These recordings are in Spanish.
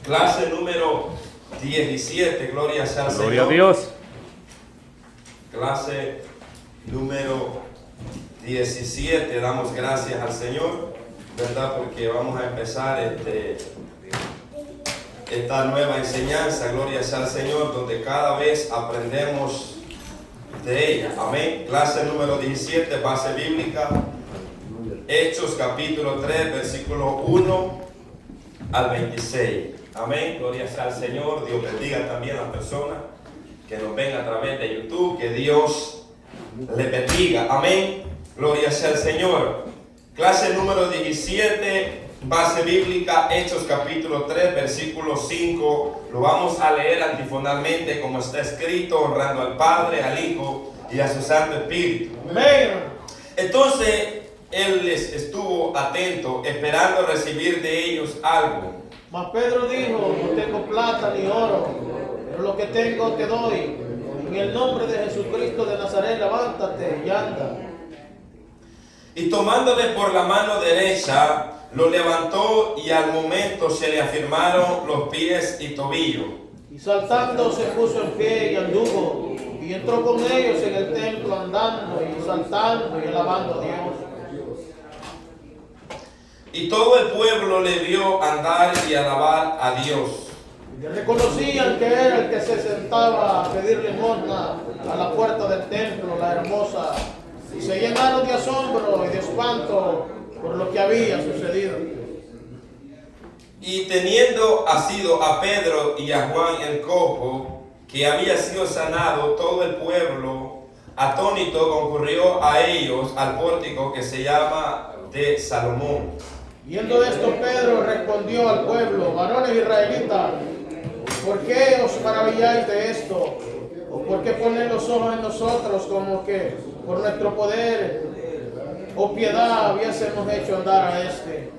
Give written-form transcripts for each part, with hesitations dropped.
Clase número 17, gloria sea al Señor. Gloria a Dios. Clase número 17, damos gracias al Señor, ¿verdad? Porque vamos a empezar esta nueva enseñanza, gloria sea al Señor, donde cada vez aprendemos de ella. Amén. Clase número 17, base bíblica, Hechos capítulo 3, versículo 1 al 26. Amén. Gloria sea al Señor. Dios bendiga también a las personas que nos ven a través de YouTube. Que Dios les bendiga. Amén. Gloria sea al Señor. Clase número 17, base bíblica, Hechos capítulo 3, versículo 5. Lo vamos a leer antifonalmente como está escrito, honrando al Padre, al Hijo y a su Santo Espíritu. Amén. Entonces, él les estuvo atento, esperando recibir de ellos algo. Mas Pedro dijo: no tengo plata ni oro, pero lo que tengo te doy. En el nombre de Jesucristo de Nazaret, levántate y anda. Y tomándole por la mano derecha, lo levantó y al momento se le afirmaron los pies y tobillos. Y saltando se puso en pie y anduvo, y entró con ellos en el templo andando y saltando y alabando a Dios. Y todo el pueblo le vio andar y alabar a Dios. Y reconocían que era el que se sentaba a pedir limosna a la puerta del templo, la hermosa, y se llenaron de asombro y de espanto por lo que había sucedido. Y teniendo asido a Pedro y a Juan el cojo, que había sido sanado, todo el pueblo atónito concurrió a ellos al pórtico que se llama de Salomón. Viendo esto, Pedro respondió al pueblo: varones israelitas, ¿por qué os maravilláis de esto? ¿O por qué ponéis los ojos en nosotros como que por nuestro poder o piedad hubiésemos hecho andar a este?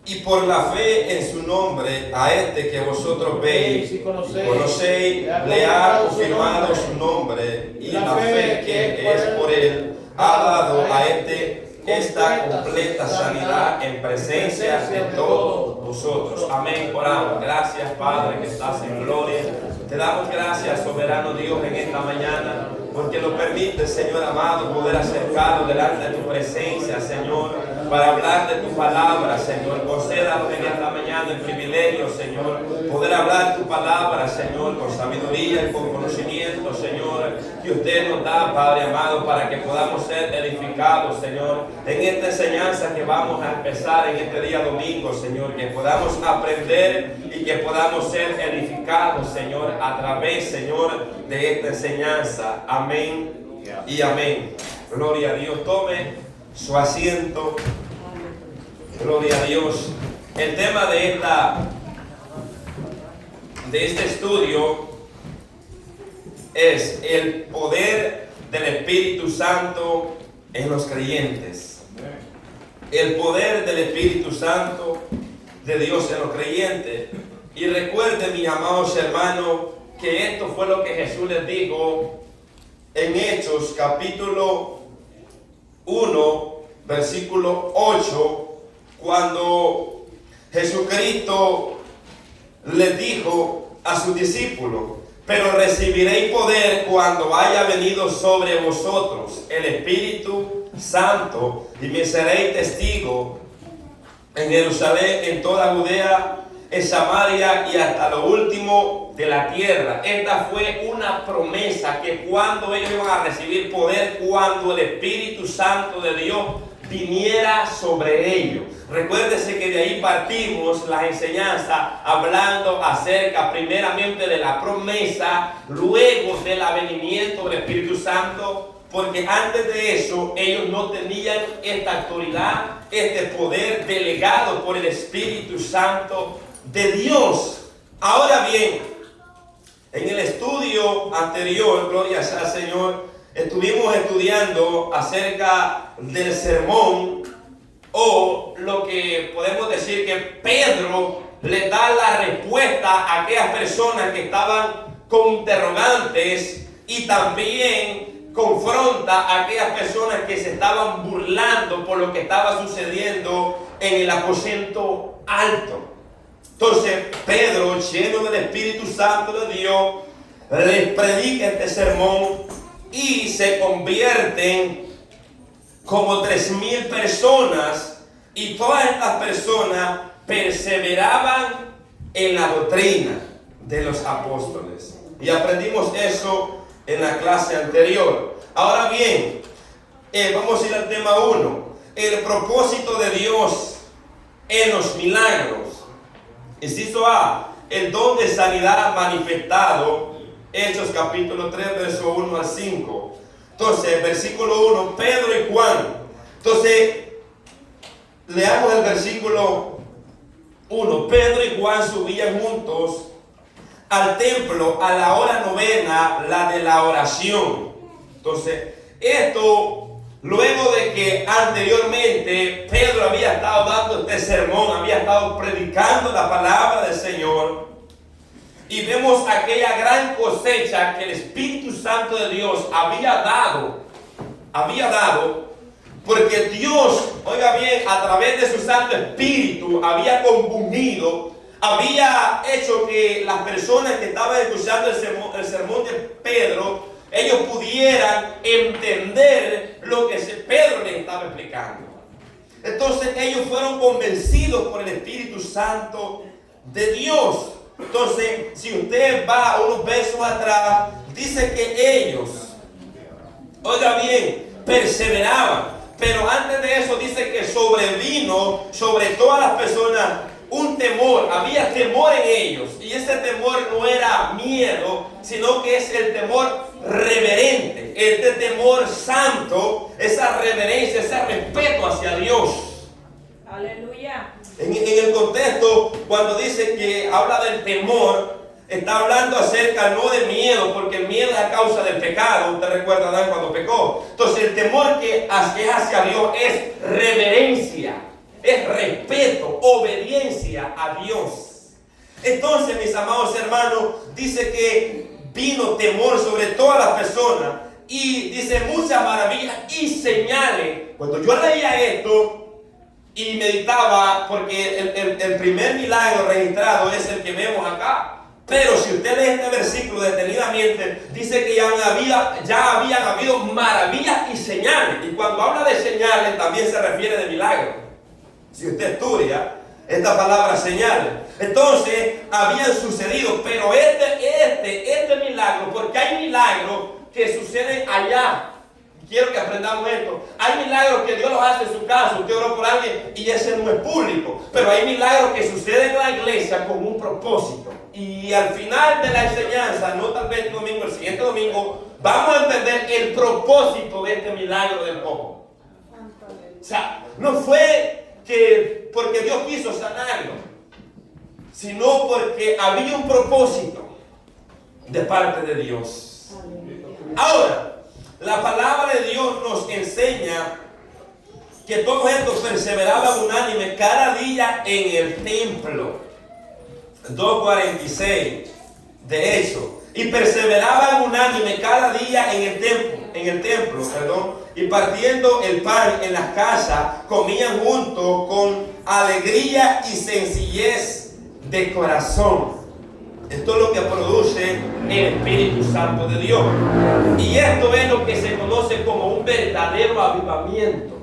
Y por la fe en su nombre, a este que vosotros veis y conocéis, le ha confirmado su nombre, y la fe que es por él ha dado a este esta completa sanidad en presencia de todos vosotros. Amén. Oramos. Gracias, Padre, que estás en gloria. Te damos gracias, soberano Dios, en esta mañana, porque nos permite, Señor amado, poder acercarnos delante de tu presencia, Señor, para hablar de tu palabra, Señor. Concédanos en esta mañana el privilegio, Señor, poder hablar tu palabra, Señor, con sabiduría y con conocimiento, Señor, que usted nos da, Padre amado, para que podamos ser edificados, Señor, en esta enseñanza que vamos a empezar en este día domingo, Señor, que podamos aprender y que podamos ser edificados, Señor, a través, Señor, de esta enseñanza. Amén y amén. Gloria a Dios. Tome su asiento. Gloria a Dios. El tema de este estudio es el poder del Espíritu Santo en los creyentes. El poder del Espíritu Santo de Dios en los creyentes. Y recuerden, mis amados hermanos, que esto fue lo que Jesús les dijo en Hechos capítulo 1, versículo 8, cuando Jesucristo les dijo a sus discípulos: pero recibiréis poder cuando haya venido sobre vosotros el Espíritu Santo, y me seréis testigo en Jerusalén, en toda Judea, en Samaria y hasta lo último de la tierra. Esta fue una promesa, que cuando ellos iban a recibir poder, cuando el Espíritu Santo de Dios viniera sobre ellos. Recuérdese que de ahí partimos la enseñanza hablando acerca primeramente de la promesa, luego del avenimiento del Espíritu Santo, porque antes de eso ellos no tenían esta autoridad, este poder delegado por el Espíritu Santo de Dios. Ahora bien, en el estudio anterior, gloria sea al Señor, estuvimos estudiando acerca del sermón, o lo que podemos decir que Pedro le da la respuesta a aquellas personas que estaban con interrogantes, y también confronta a aquellas personas que se estaban burlando por lo que estaba sucediendo en el aposento alto. Entonces Pedro, lleno del Espíritu Santo de Dios, les predica este sermón y se convierten como 3,000 personas, y todas estas personas perseveraban en la doctrina de los apóstoles. Y aprendimos eso en la clase anterior. Ahora bien, vamos a ir al tema 1. El propósito de Dios en los milagros. Inciso A, el don de sanidad manifestado. Hechos capítulo 3, verso 1 al 5. Entonces, versículo 1, Pedro y Juan. Entonces, leamos el versículo 1. Pedro y Juan subían juntos al templo a la hora novena, la de la oración. Entonces, esto luego de que anteriormente Pedro había estado dando este sermón, había estado predicando la palabra del Señor, y vemos aquella gran cosecha que el Espíritu Santo de Dios había dado, porque Dios, oiga bien, a través de su Santo Espíritu había compungido, había hecho que las personas que estaban escuchando el sermón de Pedro, ellos pudieran entender lo que Pedro les estaba explicando. Entonces ellos fueron convencidos por el Espíritu Santo de Dios. Entonces, si usted va unos versos atrás, dice que ellos, oiga bien, perseveraban. Pero antes de eso dice que sobrevino sobre todas las personas un temor, había temor en ellos. Y ese temor no era miedo, sino que es el temor reverente, este temor santo, esa reverencia, ese respeto hacia Dios. Aleluya. En el contexto, cuando dice que habla del temor, está hablando acerca no de miedo, porque el miedo es a causa del pecado. Usted recuerda a Adán cuando pecó. Entonces el temor que es hacia Dios es reverencia, es respeto, obediencia a Dios. Entonces, mis amados hermanos, dice que vino temor sobre todas las personas, y dice muchas maravillas y señales. Cuando yo leía esto y meditaba, porque el primer milagro registrado es el que vemos acá. Pero si usted lee este versículo detenidamente, dice que ya habían habido maravillas y señales. Y cuando habla de señales, también se refiere de milagros. Si usted estudia esta palabra señales, entonces habían sucedido. Pero este milagro, porque hay milagros que suceden allá. Quiero que aprendamos esto. Hay milagros que Dios los hace en su casa. Usted oró por alguien y ese no es público. Pero hay milagros que suceden en la iglesia con un propósito. Y al final de la enseñanza, no tal vez el domingo, el siguiente domingo, vamos a entender el propósito de este milagro del cojo. O sea, no fue que porque Dios quiso sanarlo, sino porque había un propósito de parte de Dios. Ahora, la palabra de Dios nos enseña que todos estos perseveraban unánime cada día en el templo. 2:46 de hecho, y perseveraban unánime cada día en el templo, y partiendo el pan en las casas, comían juntos con alegría y sencillez de corazón. Esto es lo que produce el Espíritu Santo de Dios. Y esto es lo que se conoce como un verdadero avivamiento.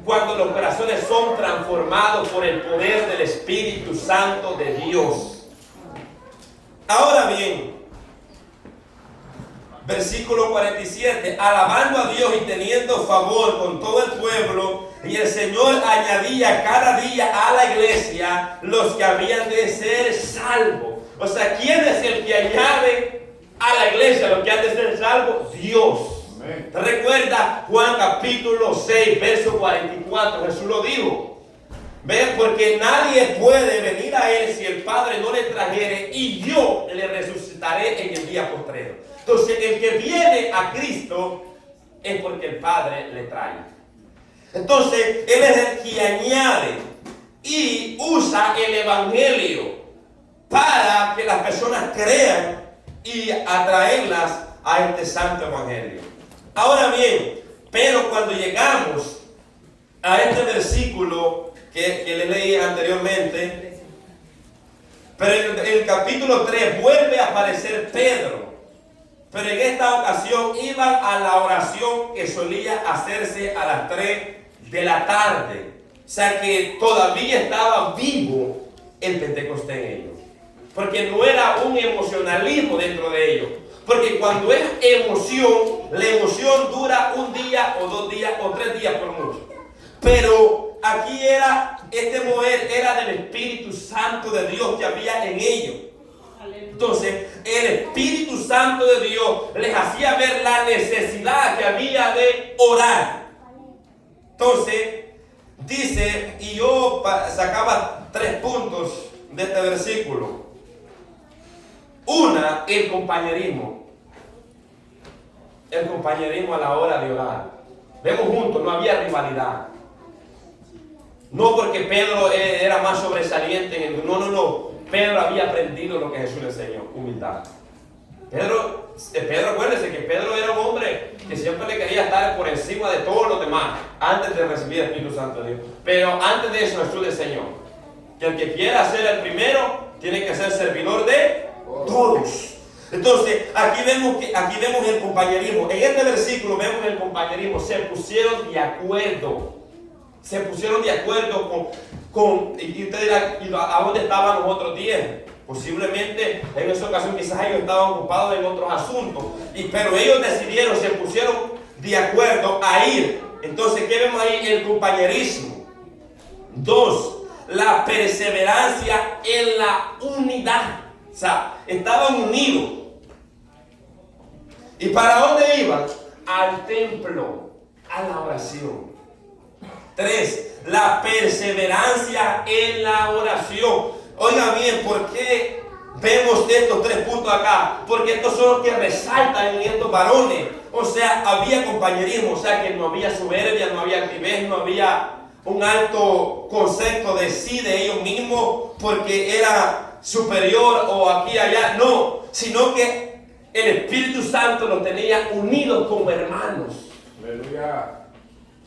Cuando los corazones son transformados por el poder del Espíritu Santo de Dios. Ahora bien, versículo 47. Alabando a Dios y teniendo favor con todo el pueblo. Y el Señor añadía cada día a la iglesia los que habían de ser salvos. O sea, ¿quién es el que añade a la iglesia los que han de ser salvos? Dios. Amén. Recuerda Juan capítulo 6, verso 44. Jesús lo dijo. ¿Ven? Porque nadie puede venir a Él si el Padre no le trajere, y yo le resucitaré en el día postrero. Entonces, el que viene a Cristo es porque el Padre le trae. Entonces, Él es el que añade y usa el Evangelio para que las personas crean y atraerlas a este santo Evangelio. Ahora bien, pero cuando llegamos a este versículo que le leí anteriormente, Pero en el capítulo 3 vuelve a aparecer Pedro. Pero en esta ocasión iban a la oración que solía hacerse a las 3 de la tarde. O sea que todavía estaba vivo el Pentecostés en ellos. Porque no era un emocionalismo dentro de ellos. Porque cuando es emoción, la emoción dura un día o 2 días o 3 días por mucho. Pero aquí este mover era del Espíritu Santo de Dios que había en ellos. Entonces, el Espíritu Santo de Dios les hacía ver la necesidad que había de orar. Entonces, dice, y yo sacaba 3 puntos de este versículo. Una, el compañerismo. El compañerismo a la hora de orar. Vemos juntos, no había rivalidad. No porque Pedro era más sobresaliente. No. Pedro había aprendido lo que Jesús le enseñó, humildad. Pedro, acuérdense que Pedro era un hombre que siempre le quería estar por encima de todos los demás, antes de recibir el Espíritu Santo de Dios. Pero antes de eso Jesús le enseñó que el que quiera ser el primero, tiene que ser servidor de todos. Entonces, aquí vemos el compañerismo. En este versículo vemos el compañerismo. Se pusieron de acuerdo. Se pusieron de acuerdo y usted dirá, ¿a dónde estaban los otros 10? Posiblemente en esa ocasión quizás ellos estaban ocupados en otros asuntos. Pero ellos decidieron, se pusieron de acuerdo a ir. Entonces, ¿qué vemos ahí? El compañerismo. 2, la perseverancia en la unidad. O sea, estaban unidos. ¿Y para dónde iban? Al templo, a la oración. 3, la perseverancia en la oración. Oiga bien, ¿por qué vemos estos 3 puntos acá? Porque estos son los que resaltan en estos varones. O sea, había compañerismo, o sea que no había soberbia, no había altivez, no había un alto concepto de sí de ellos mismos porque era superior o aquí y allá. No, sino que el Espíritu Santo los tenía unidos como hermanos. Aleluya.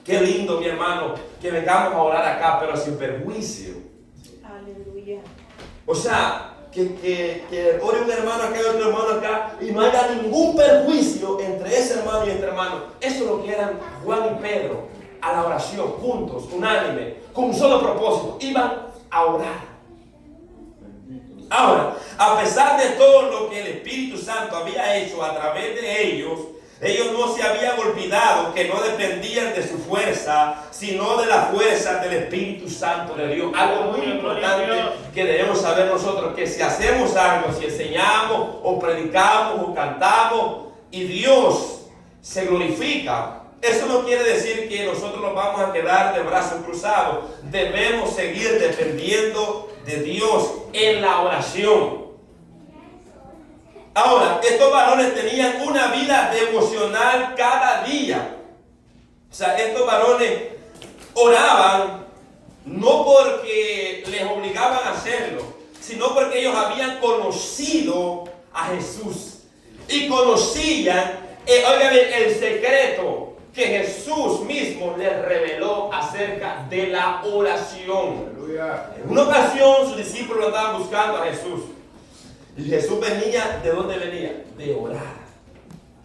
Qué lindo, mi hermano, que vengamos a orar acá, pero sin perjuicio. Aleluya. O sea, que ore un hermano acá y otro hermano acá y no haya ningún perjuicio entre ese hermano y este hermano. Eso es lo que eran Juan y Pedro a la oración, juntos, unánime, con un solo propósito. Iban a orar. Ahora, a pesar de todo lo que el Espíritu Santo había hecho a través de ellos no se habían olvidado que no dependían de su fuerza, sino de la fuerza del Espíritu Santo de Dios. Algo muy importante que debemos saber nosotros, que si hacemos algo, si enseñamos o predicamos o cantamos y Dios se glorifica, eso no quiere decir que nosotros nos vamos a quedar de brazos cruzados. Debemos seguir dependiendo de Dios en la oración. Ahora, estos varones tenían una vida devocional cada día. O sea, estos varones oraban no porque les obligaban a hacerlo, sino porque ellos habían conocido a Jesús y conocían, el secreto que Jesús mismo les reveló acerca de la oración. Aleluya. En una ocasión sus discípulos andaban buscando a Jesús. Y Jesús venía, ¿de dónde venía? De orar.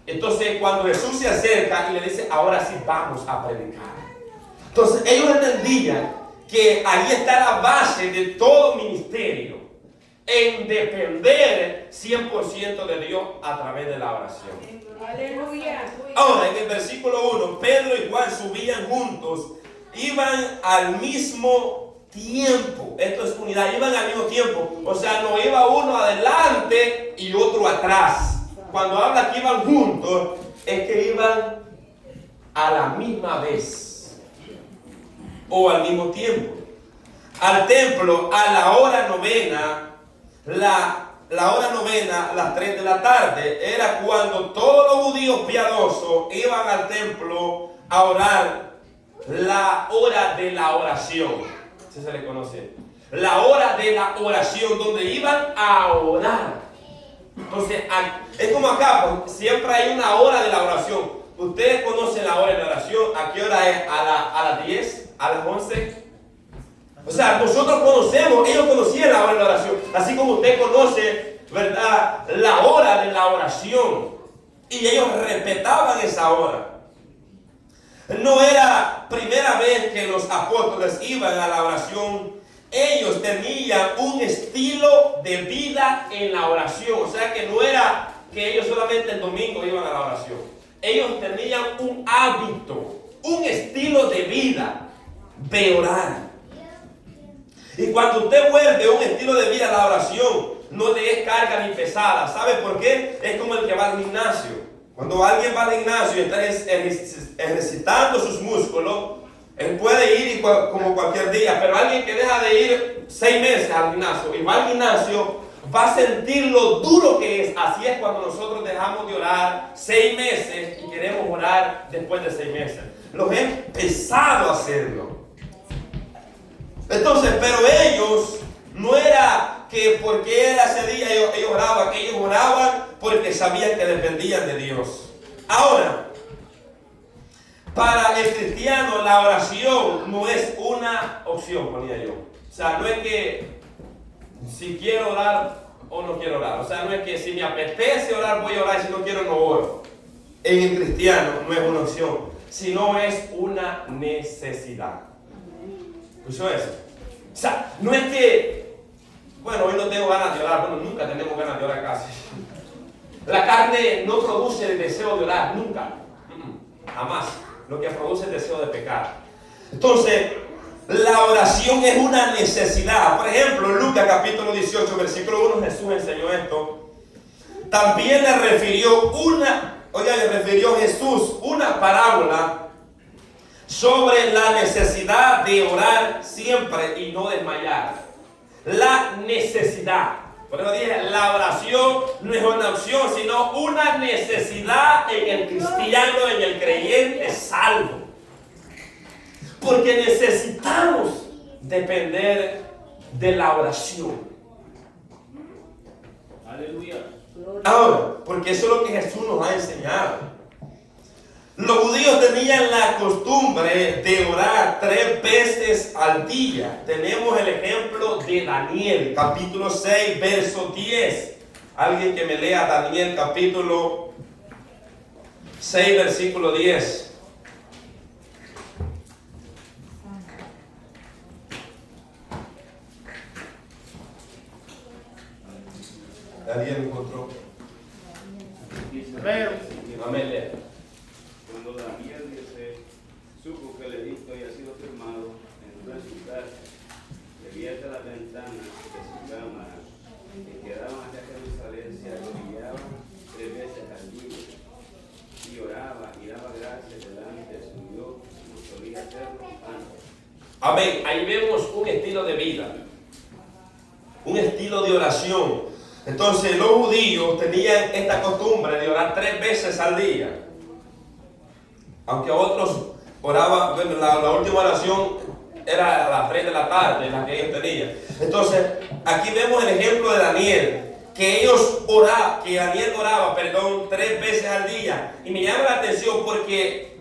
Entonces cuando Jesús se acerca y le dice, ahora sí vamos a predicar. Entonces ellos entendían que ahí está la base de todo ministerio, en depender 100% de Dios a través de la oración. Aleluya. Ahora en el versículo 1, Pedro y Juan subían juntos, iban al mismo tiempo. Esto es unidad, iban al mismo tiempo. O sea, no iba uno adelante y otro atrás. Cuando habla que iban juntos, es que iban a la misma vez o al mismo tiempo al templo a la hora novena. La hora novena, las 3 de la tarde, era cuando todos los judíos piadosos iban al templo a orar. La hora de la oración, si se le conoce, la hora de la oración, donde iban a orar. Entonces, es como acá, pues, siempre hay una hora de la oración. Ustedes conocen la hora de la oración. ¿A qué hora es? ¿A las 10? ¿A las 11? O sea, nosotros conocemos, ellos conocían la hora de la oración, así como usted conoce, ¿verdad?, la hora de la oración. Y ellos respetaban esa hora. No era primera vez que los apóstoles iban a la oración. Ellos tenían un estilo de vida en la oración. O sea que no era que ellos solamente el domingo iban a la oración. Ellos tenían un hábito, un estilo de vida de orar. Y cuando usted vuelve un estilo de vida a la oración, no le es carga ni pesada. ¿Sabe por qué? Es como el que va al gimnasio. Cuando alguien va al gimnasio y está ejercitando sus músculos, él puede ir como cualquier día, pero alguien que deja de ir 6 meses al gimnasio y va al gimnasio, va a sentir lo duro que es. Así es cuando nosotros dejamos de orar 6 meses y queremos orar después de 6 meses. Los he empezado a hacerlo. Entonces, pero ellos, no era que porque era ese día ellos oraban porque sabían que dependían de Dios. Ahora, para el cristiano la oración no es una opción, ponía yo. O sea, no es que si quiero orar o no quiero orar. O sea, no es que si me apetece orar voy a orar y si no quiero no oro. En el cristiano no es una opción, sino es una necesidad. ¿Escuchó eso? O sea, no es que, bueno, hoy no tengo ganas de orar. Bueno, nunca tenemos ganas de orar casi. La carne no produce el deseo de orar, nunca. Jamás. Lo que produce es el deseo de pecar. Entonces, la oración es una necesidad. Por ejemplo, en Lucas capítulo 18, versículo 1, Jesús enseñó esto. También le refirió Jesús una parábola sobre la necesidad de orar siempre y no desmayar. La necesidad. Por eso dije, la oración no es una opción, sino una necesidad en el cristiano, en el creyente salvo. Porque necesitamos depender de la oración. Aleluya. Ahora, porque eso es lo que Jesús nos ha enseñado. Los judíos tenían la costumbre de orar 3 veces al día. Tenemos el ejemplo de Daniel, capítulo 6, verso 10. Alguien que me lea Daniel, capítulo 6, versículo 10. ¿Alguien encontró? Amén, lea. Cuando Daniel supo que el edicto había sido firmado, entró en su casa, y abierta la ventana de su cámara, que quedaban hacia Jerusalén, se arrodillaba 3 veces al día, y oraba y daba gracias delante de su Dios, como solía hacerlo antes. Amén. Ahí vemos un estilo de vida, un estilo de oración. Entonces los judíos tenían esta costumbre de orar 3 veces al día. Aunque otros oraban, bueno, la última oración era a las 3 de la tarde, la que ellos tenían. Entonces, aquí vemos el ejemplo de Daniel, que Daniel oraba 3 veces al día. Y me llama la atención porque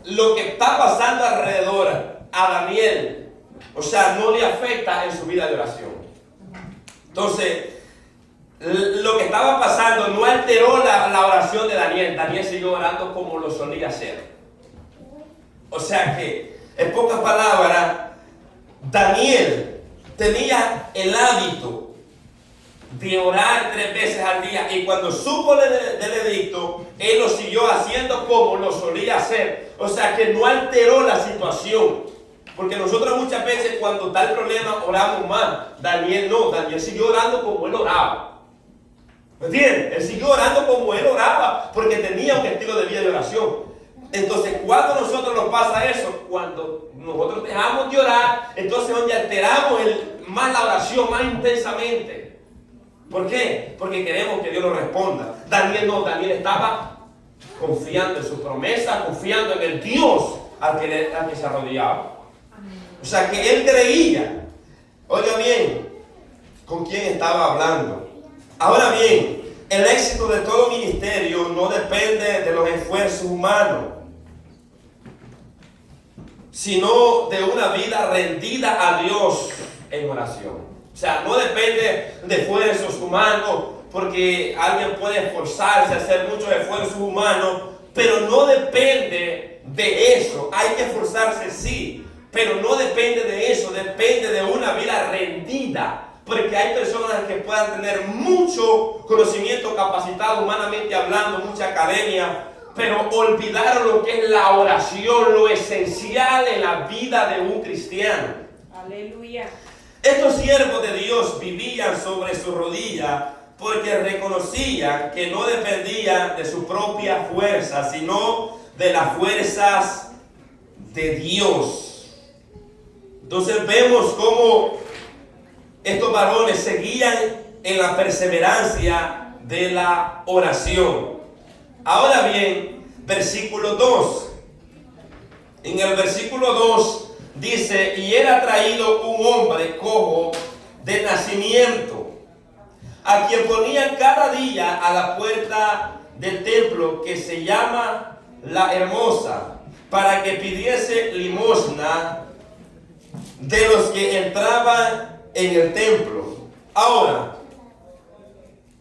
lo que está pasando alrededor a Daniel, o sea, no le afecta en su vida de oración. Entonces, lo que estaba pasando no alteró la oración de Daniel. Daniel siguió orando como lo solía hacer. O sea que, en pocas palabras, Daniel tenía el hábito de orar 3 veces al día. Y cuando supo del edicto, él lo siguió haciendo como lo solía hacer. O sea que no alteró la situación. Porque nosotros muchas veces cuando está el problema oramos más. Daniel no, Daniel siguió orando como él oraba. ¿Me entiendes? Él siguió orando como él oraba porque tenía un estilo de vida de oración. Entonces, cuando a nosotros nos pasa eso, cuando nosotros dejamos de orar, entonces donde alteramos más la oración, más intensamente. ¿Por qué? Porque queremos que Dios nos responda. Daniel no, Daniel estaba confiando en su promesa, confiando en el Dios al que se arrodillaba. O sea que él creía. Oiga bien, ¿con quién estaba hablando? Ahora bien, el éxito de todo ministerio no depende de los esfuerzos humanos. sino de una vida rendida a Dios en oración. O sea, no depende de esfuerzos humanos, porque alguien puede esforzarse a hacer muchos esfuerzos humanos, pero no depende de eso. Hay que esforzarse, sí, pero no depende de eso, depende de una vida rendida. Porque hay personas que puedan tener mucho conocimiento capacitado humanamente hablando, mucha academia, pero olvidaron lo que es la oración, lo esencial en la vida de un cristiano. Aleluya. Estos siervos de Dios vivían sobre su rodilla porque reconocían que no dependían de su propia fuerza, sino de las fuerzas de Dios. Entonces vemos cómo estos varones seguían en la perseverancia de la oración. Ahora bien, versículo 2. En el versículo 2 dice: y era traído un hombre cojo de nacimiento, a quien ponían cada día a la puerta del templo, que se llama La Hermosa, para que pidiese limosna de los que entraban en el templo. Ahora,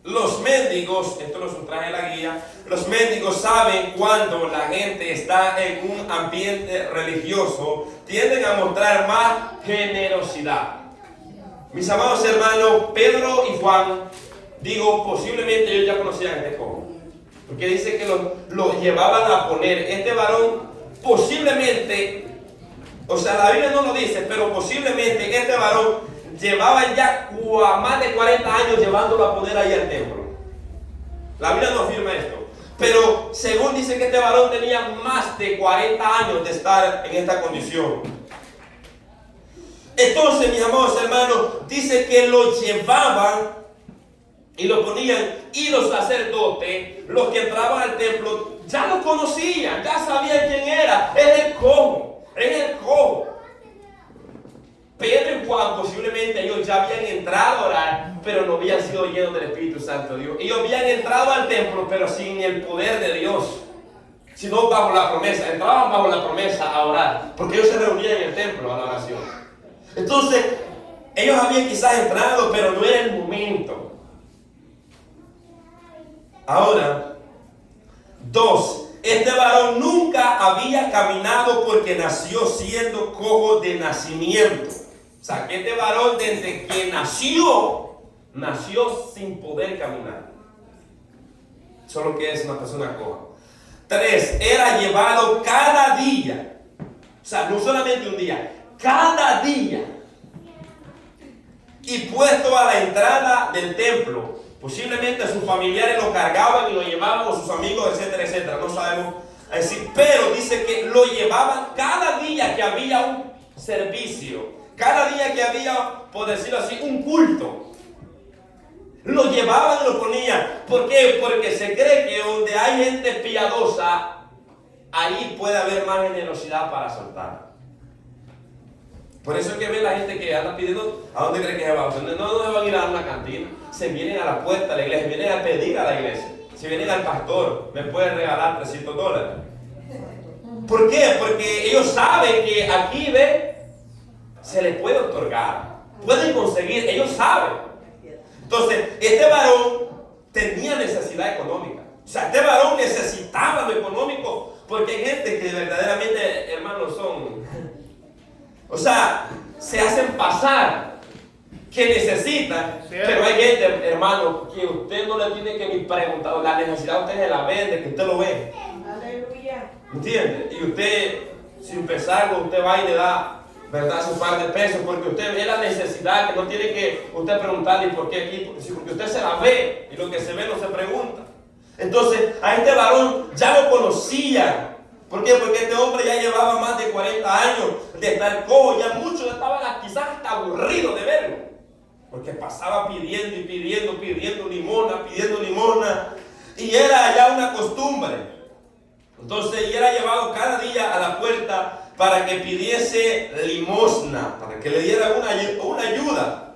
los mendigos, esto lo sustrae la guía, los mendigos saben cuando la gente está en un ambiente religioso, tienden a mostrar más generosidad. Mis amados hermanos, Pedro y Juan, digo, posiblemente ellos ya conocían a este joven, porque dice que lo llevaban a poner. Este varón posiblemente, o sea, la Biblia no lo dice, pero posiblemente este varón llevaba ya más de 40 años llevándolo a poner ahí al templo. La Biblia no afirma esto, pero según dice que este varón tenía más de 40 años de estar en esta condición. Entonces, mis amados hermanos, dice que lo llevaban y lo ponían, y los sacerdotes, los que entraban al templo, ya lo conocían, ya sabían quién era. Es el cojo, es el cojo. Pedro y Juan, posiblemente ellos ya habían entrado a orar, pero no habían sido llenos del Espíritu Santo de Dios. Ellos habían entrado al templo, pero sin el poder de Dios, sino bajo la promesa. Entraban bajo la promesa a orar, porque ellos se reunían en el templo a la oración. Entonces, ellos habían quizás entrado, pero no era el momento. Ahora, 2. Este varón nunca había caminado porque nació siendo cojo de nacimiento. O sea, que este varón desde que nació sin poder caminar. Solo que es una persona coja. 3. Era llevado cada día. O sea, no solamente un día, cada día. Y puesto a la entrada del templo. Posiblemente sus familiares lo cargaban y lo llevaban, o sus amigos, etcétera, etcétera. No sabemos decir, pero dice que lo llevaban cada día que había un servicio, cada día que había, por decirlo así, un culto. Lo llevaban y lo ponían. ¿Por qué? Porque se cree que donde hay gente piadosa, ahí puede haber más generosidad para soltar. Por eso es que ve la gente que anda pidiendo, ¿a dónde cree que se va? No se van a ir a una cantina, se vienen a la puerta de la iglesia, vienen a pedir a la iglesia. Si vienen al pastor, me pueden regalar $300. ¿Por qué? Porque ellos saben que aquí se les puede otorgar, pueden conseguir, ellos saben. Entonces, este varón tenía necesidad económica. O sea, este varón necesitaba lo económico, porque hay gente que verdaderamente, hermanos, o sea, se hacen pasar que necesitan, pero hay gente, hermano, que usted no le tiene que ni preguntar, la necesidad usted se la vende, que usted lo ve. Aleluya. ¿Entiende? Y usted, sin pensarlo, usted va y le da, ¿verdad?, su par de pesos, porque usted ve la necesidad, que no tiene que usted preguntarle por qué aquí, porque usted se la ve, y lo que se ve no se pregunta. Entonces, a este varón ya lo conocían. ¿Por qué? Porque este hombre ya llevaba más de 40 años de estar cojo. Ya muchos estaban quizás hasta aburridos de verlo. Porque pasaba pidiendo y pidiendo limosna. Y era ya una costumbre. Entonces, y era llevado cada día a la puerta para que pidiese limosna, para que le diera una ayuda.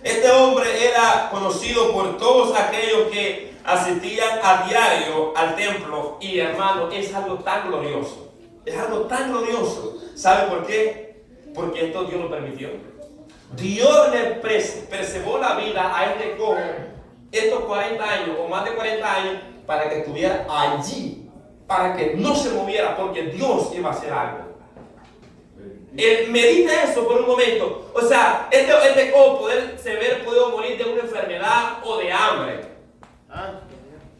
Este hombre era conocido por todos aquellos que asistían a diario al templo. Y hermano, es algo tan glorioso. Es algo tan glorioso. ¿Sabe por qué? Porque esto Dios lo permitió. Dios le preservó la vida a este cojo estos 40 años o más de 40 años para que estuviera allí, para que no se moviera, porque Dios iba a hacer algo. Medita eso por un momento. O sea, este cojo pudo morir de una enfermedad o de hambre.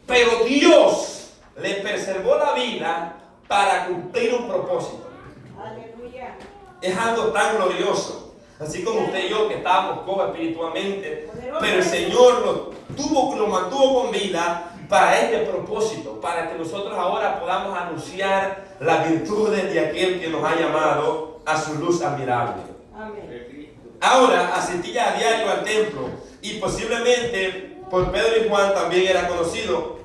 Pero Dios le preservó la vida para cumplir un propósito. Aleluya. Es algo tan glorioso. Así como usted y yo que estábamos cojos espiritualmente, pero el Señor lo mantuvo con vida para este propósito, para que nosotros ahora podamos anunciar las virtudes de aquel que nos ha llamado a su luz admirable. Amén. Ahora asistía a diario al templo y posiblemente por Pedro y Juan también era conocido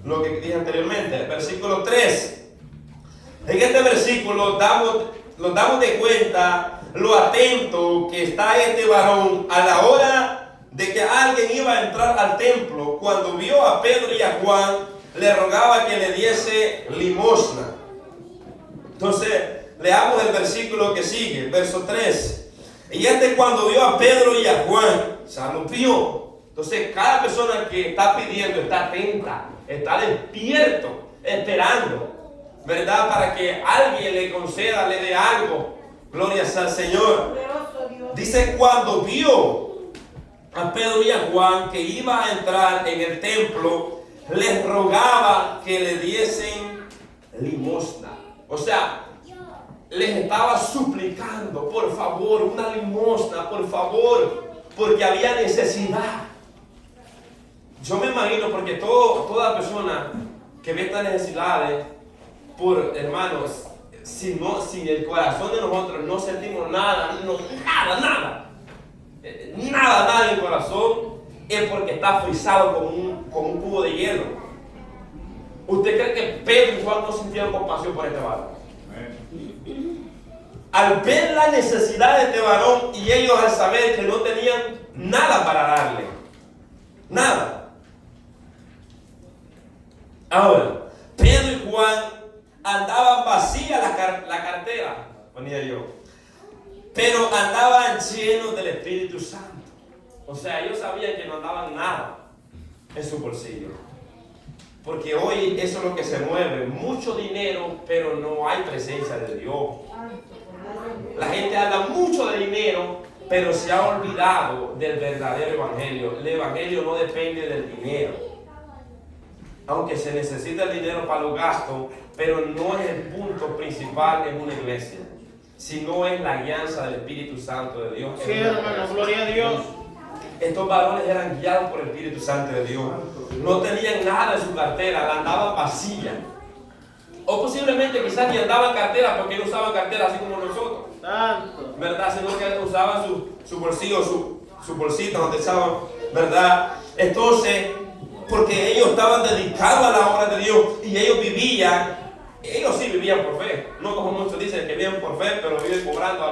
lo que dije anteriormente. Versículo 3. En este versículo nos damos de cuenta lo atento que está este varón a la hora de que alguien iba a entrar al templo. Cuando vio a Pedro y a Juan, le rogaba que le diese limosna. Entonces, leamos el versículo que sigue, verso 3. Y cuando vio a Pedro y a Juan, o sea, lo vio. Entonces, cada persona que está pidiendo está atenta, está despierto, esperando, ¿verdad? Para que alguien le conceda, le dé algo. Gloria al Señor. Dice, cuando vio a Pedro y a Juan que iba a entrar en el templo, les rogaba que le diesen limosna. O sea, les estaba suplicando, por favor, una limosna, por favor, porque había necesidad. Yo me imagino, porque toda persona que ve estas necesidades, hermanos, si el corazón de nosotros no sentimos nada en el corazón, es porque está frisado como un cubo de hielo. ¿Usted cree que Pedro y Juan no sintieron compasión por este varón? Al ver la necesidad de este varón y ellos al saber que no tenían nada para darle, nada. Ahora, Pedro y Juan andaban vacía la cartera, ponía yo, pero andaban llenos del Espíritu Santo. O sea, ellos sabían que no andaban nada en su bolsillo, porque hoy eso es lo que se mueve, mucho dinero, pero no hay presencia de Dios. La gente anda mucho de dinero, pero se ha olvidado del verdadero evangelio. El evangelio no depende del dinero, aunque se necesita el dinero para los gastos, pero no es el punto principal en una iglesia, sino es la guianza del Espíritu Santo de Dios. Sí, hermano, gloria a Dios. Estos varones eran guiados por el Espíritu Santo de Dios. No tenían nada en su cartera, la andaban vacía. O posiblemente quizás ni andaban cartera, porque no usaban cartera así como nosotros, ¿verdad? Sino que usaban su bolsillo, su bolsita donde estaban, ¿verdad? Entonces, porque ellos estaban dedicados a la obra de Dios y ellos sí vivían por fe. No como muchos dicen que viven por fe, pero viven cobrando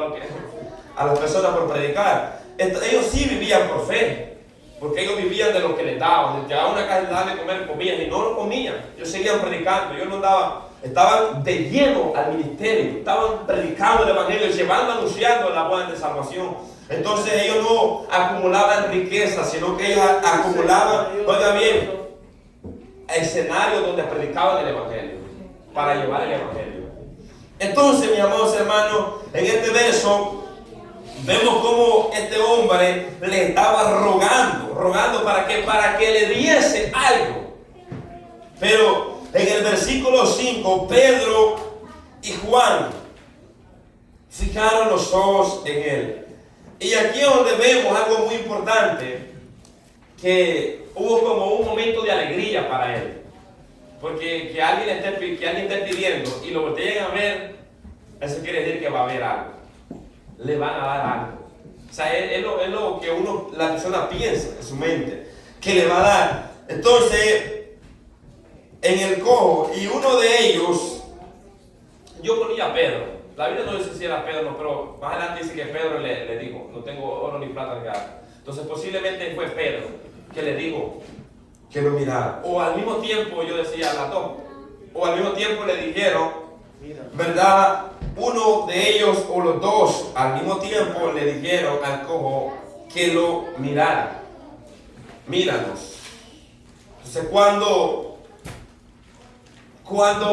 a las personas por predicar. Ellos sí vivían por fe, porque ellos vivían de lo que les daban. Llegaban a una casa y les daban de comer, comían y no lo comían. Ellos seguían predicando, ellos no estaban de lleno al ministerio, estaban predicando el evangelio, llevando, anunciando la buena de salvación. Entonces ellos no acumulaban riqueza, sino que ellos acumulaban, oiga bien, escenarios donde predicaban el evangelio, para llevar el evangelio. Entonces, mis amados hermanos, en este verso vemos cómo este hombre le estaba rogando para que le diese algo. Pero en el versículo 5, Pedro y Juan fijaron los ojos en él. Y aquí es donde vemos algo muy importante, que hubo como un momento de alegría para él. Porque que alguien esté pidiendo y lo volteen a ver, eso quiere decir que va a haber algo. Le van a dar algo. O sea, es lo que la persona piensa en su mente, que le va a dar. Entonces, en el cojo, y uno de ellos, yo ponía a Pedro. La Biblia no dice si era Pedro, no, pero más adelante dice que Pedro le dijo, no tengo oro ni plata en casa. Entonces posiblemente fue Pedro que le dijo que lo mirara. O al mismo tiempo, yo decía las dos, o al mismo tiempo le dijeron ¿verdad? Uno de ellos o los dos al mismo tiempo le dijeron al cojo que lo mirara. Míranos. Entonces cuando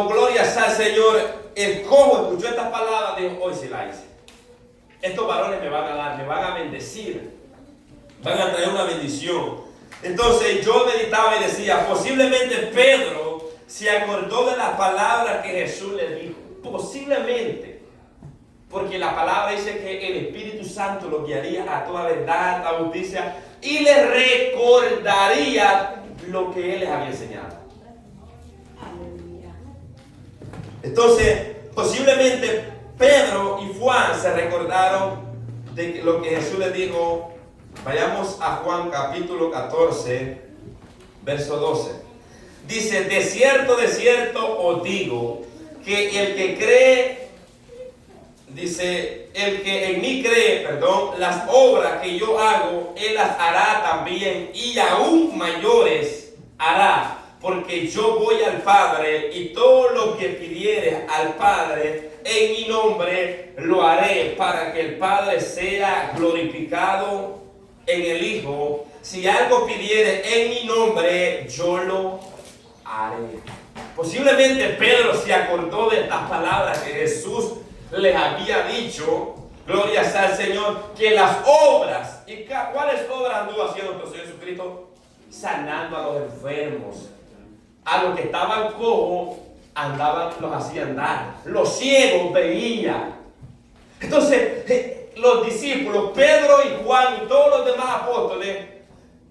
gloria sea al Señor, el cojo escuchó estas palabras, dijo, hoy sí la hice. Estos varones me van a dar, me van a bendecir, van a traer una bendición. Entonces yo meditaba y decía, posiblemente Pedro se acordó de las palabras que Jesús le dijo. Posiblemente, porque la palabra dice que el Espíritu Santo lo guiaría a toda verdad, a justicia, y le recordaría lo que Él les había enseñado. Entonces, posiblemente Pedro y Juan se recordaron de lo que Jesús les dijo. Vayamos a Juan capítulo 14, verso 12. Dice, de cierto os digo, que el que cree, dice, el que en mí cree, las obras que yo hago, él las hará también, y aún mayores hará, porque yo voy al Padre, y todo lo que pidiere al Padre en mi nombre lo haré, para que el Padre sea glorificado en el Hijo. Si algo pidiere en mi nombre, yo lo haré. Posiblemente Pedro se acordó de estas palabras que Jesús les había dicho, gloria sea al Señor, que las obras, ¿y cuáles obras anduvo haciendo nuestro Señor Jesucristo? Sanando a los enfermos, a los que estaban cojos, los hacía andar, los ciegos veían. Entonces, los discípulos, Pedro y Juan y todos los demás apóstoles,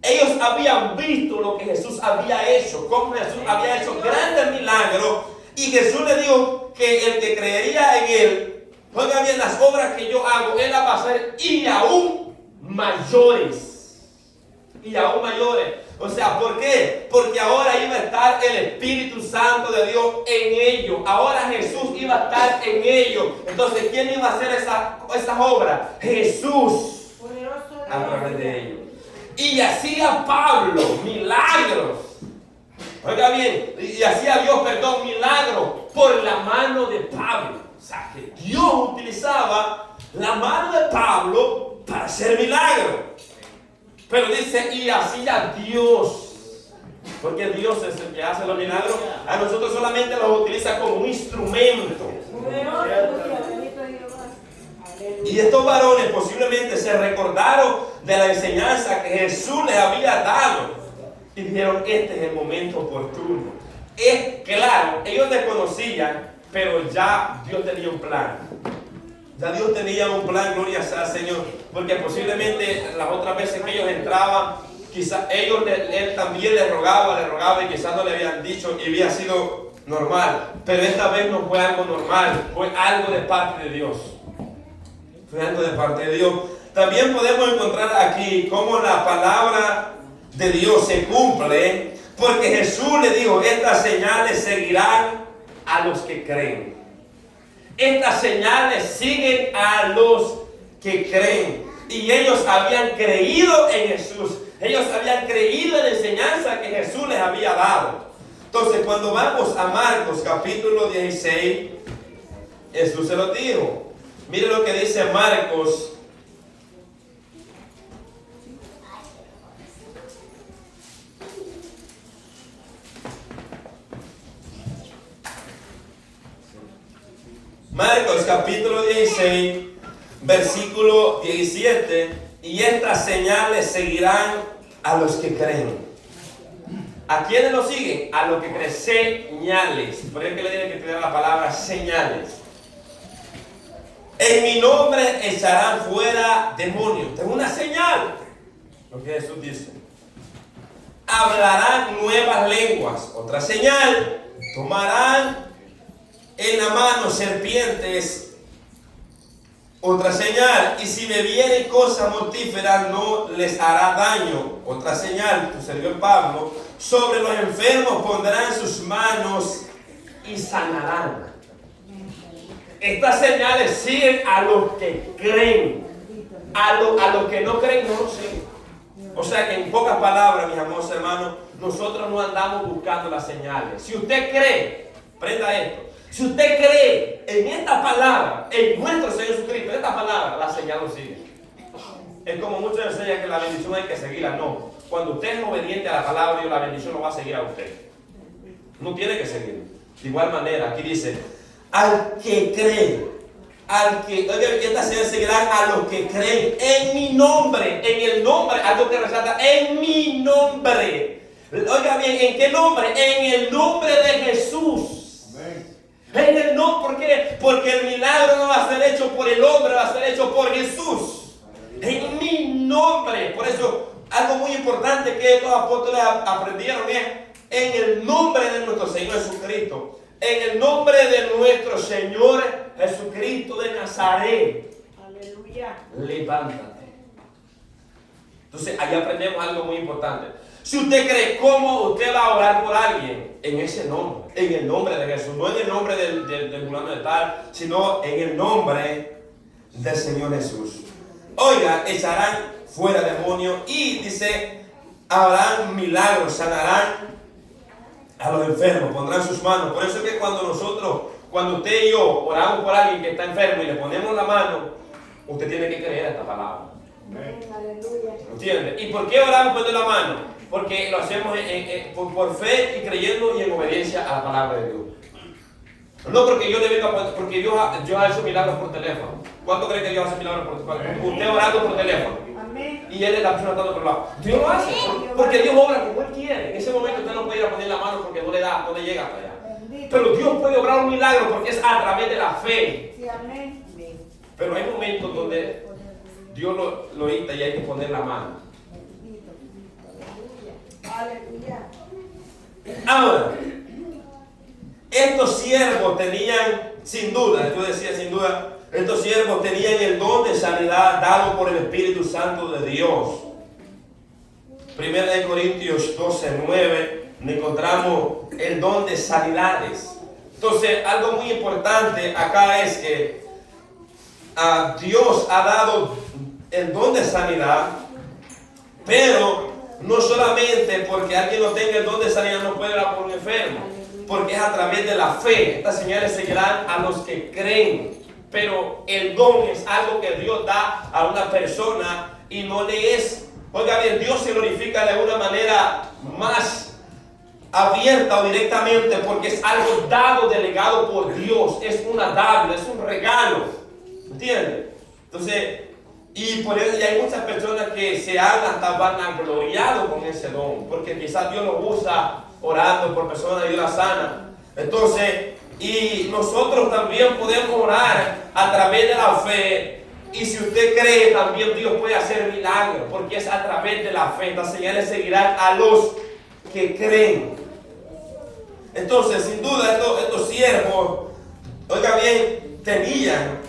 ellos habían visto lo que Jesús había hecho, cómo Jesús había hecho grandes milagros, y Jesús le dijo que el que creería en Él, oiga bien, las obras que yo hago, Él las va a hacer y aún mayores. Y aún mayores. O sea, ¿por qué? Porque ahora iba a estar el Espíritu Santo de Dios en ellos. Ahora Jesús iba a estar en ellos. Entonces, ¿quién iba a hacer esas obras? Jesús. A través de ellos. Y hacía Pablo milagros. Oiga bien, y hacía Dios, milagros por la mano de Pablo. O sea, que Dios utilizaba la mano de Pablo para hacer milagros. Pero dice, y hacía Dios, porque Dios es el que hace los milagros. A nosotros solamente los utiliza como un instrumento. Y estos varones posiblemente se recordaron de la enseñanza que Jesús les había dado y dijeron, este es el momento oportuno. Es claro, ellos desconocían, pero ya Dios tenía un plan. Ya Dios tenía un plan, gloria sea al Señor, porque posiblemente las otras veces que ellos entraban, quizás él también les rogaba y quizás no le habían dicho y había sido normal, pero esta vez no fue algo normal, fue algo de parte de Dios. Fue algo de parte de Dios. También podemos encontrar aquí cómo la palabra de Dios se cumple, porque Jesús le dijo, estas señales seguirán a los que creen. Estas señales siguen a los que creen. Y ellos habían creído en Jesús. Ellos habían creído en la enseñanza que Jesús les había dado. Entonces, cuando vamos a Marcos capítulo 16, Jesús se lo dijo. Mire lo que dice Marcos. Marcos capítulo 16, versículo 17. Y estas señales seguirán a los que creen. ¿A quiénes lo siguen? A los que creen. Señales. Por eso que le tienen que tener la palabra señales. En mi nombre echarán fuera demonios. Es una señal. Lo que Jesús dice. Hablarán nuevas lenguas. Otra señal. Tomarán en la mano serpientes. Otra señal. Y si bebieren cosas mortíferas no les hará daño. Otra señal. Tu servidor Pablo. Sobre los enfermos pondrán sus manos y sanarán. Estas señales siguen a los que creen. A los que no creen no lo siguen. O sea que en pocas palabras, mis amados hermanos, nosotros no andamos buscando las señales. Si usted cree, prenda esto. Si usted cree en esta palabra, en nuestro Señor Jesucristo, en esta palabra, la señal lo sigue. Es como muchos enseñan que la bendición hay que seguirla. No. Cuando usted es obediente a la palabra de Dios, la bendición lo va a seguir a usted. No tiene que seguir. De igual manera, aquí dice, al que cree, oiga, esta señal seguirán a los que creen en mi nombre, en el nombre, algo que resalta, en mi nombre. Oiga bien, ¿en qué nombre? En el nombre de Jesús. En el nombre, ¿por qué? Porque el milagro no va a ser hecho por el hombre, va a ser hecho por Jesús. En mi nombre. Por eso, algo muy importante que estos apóstoles aprendieron es en el nombre de nuestro Señor Jesucristo. En el nombre de nuestro Señor Jesucristo de Nazaret. Aleluya. Levántate. Entonces, ahí aprendemos algo muy importante. Si usted cree, ¿cómo usted va a orar por alguien? En ese nombre, en el nombre de Jesús, no en el nombre del fulano de tal, sino en el nombre del Señor Jesús. Oiga, echarán fuera demonios y dice, harán milagros, sanarán a los enfermos, pondrán sus manos. Por eso es que cuando usted y yo oramos por alguien que está enfermo y le ponemos la mano, usted tiene que creer esta palabra. Aleluya. ¿Entiende? ¿Y por qué oramos poniendo la mano? Porque lo hacemos por fe y creyendo y en obediencia a la palabra de Dios. No porque yo le venga, porque Dios ha hecho milagros por teléfono. ¿Cuánto cree que Dios hace milagros por teléfono? Usted orando por teléfono. Amén. Y él es la persona está al otro lado. Dios lo hace. Porque Dios obra como Él quiere. En ese momento usted no puede ir a poner la mano porque no le llega hasta allá. Pero Dios puede obrar un milagro porque es a través de la fe. Sí, amén. Pero hay momentos donde Dios lo dicta y hay que poner la mano. Aleluya. Ahora, estos siervos tenían, sin duda, yo decía sin duda, estos siervos tenían el don de sanidad dado por el Espíritu Santo de Dios. 1 Corintios 12:9, encontramos el don de sanidades. Entonces, algo muy importante acá es que Dios ha dado el don de sanidad, pero no solamente porque alguien no tenga el don de sanidad no puede orar por un enfermo, porque es a través de la fe. Estas señales seguirán a los que creen, pero el don es algo que Dios da a una persona y no le es, oiga bien, Dios se glorifica de una manera más abierta o directamente porque es algo dado, delegado por Dios, es una dádiva, es un regalo, ¿entiende? Entonces, y por eso ya hay muchas personas que se han hasta vanagloriado con ese don, porque quizás Dios lo usa orando por personas y Dios la sana. Entonces, y nosotros también podemos orar a través de la fe. Y si usted cree, también Dios puede hacer milagros, porque es a través de la fe. Estas señales seguirán a los que creen. Entonces, sin duda, estos siervos, oiga bien, tenían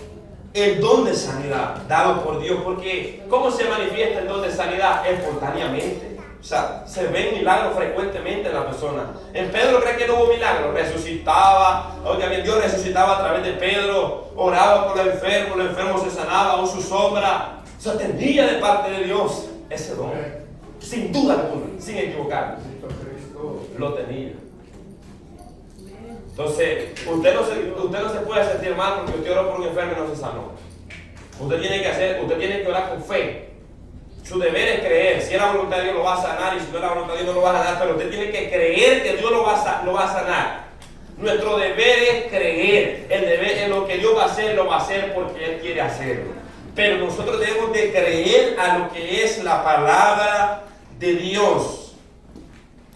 el don de sanidad dado por Dios, porque ¿cómo se manifiesta el don de sanidad? Espontáneamente. O sea, se ven milagros frecuentemente en la persona. En Pedro cree que no hubo milagros, resucitaba, oiga bien, Dios resucitaba a través de Pedro, oraba por los enfermos se sanaba, aún su sombra. O sea, tenía de parte de Dios ese don, sin duda alguna, sin equivocarme. Lo tenía. Entonces, usted no se puede sentir mal porque usted oró por un enfermo y no se sanó. Usted tiene que orar con fe. Su deber es creer. Si es la voluntad de Dios lo va a sanar y si no es la voluntad de Dios no lo va a sanar, pero usted tiene que creer que Dios lo va a sanar. Nuestro deber es creer. El deber en lo que Dios va a hacer porque Él quiere hacerlo. Pero nosotros debemos de creer a lo que es la palabra de Dios.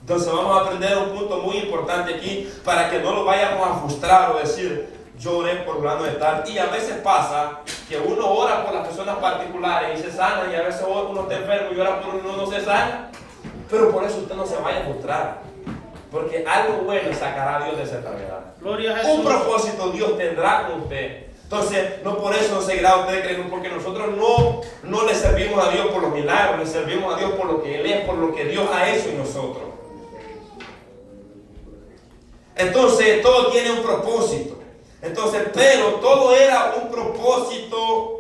Entonces vamos a aprender un punto muy importante aquí para que no lo vayamos a frustrar o decir, yo oré por fulano de tal. Y a veces pasa que uno ora por las personas particulares y se sana, y a veces uno está enfermo y ora por uno no se sana. Pero por eso usted no se vaya a frustrar, porque algo bueno sacará a Dios de esa enfermedad. Gloria a Jesús. Un propósito Dios tendrá con usted. Entonces, no por eso seguirá usted creyendo, porque nosotros no le servimos a Dios por los milagros, le servimos a Dios por lo que Él es, por lo que Dios ha hecho en nosotros. Entonces, todo tiene un propósito. Entonces, pero todo era un propósito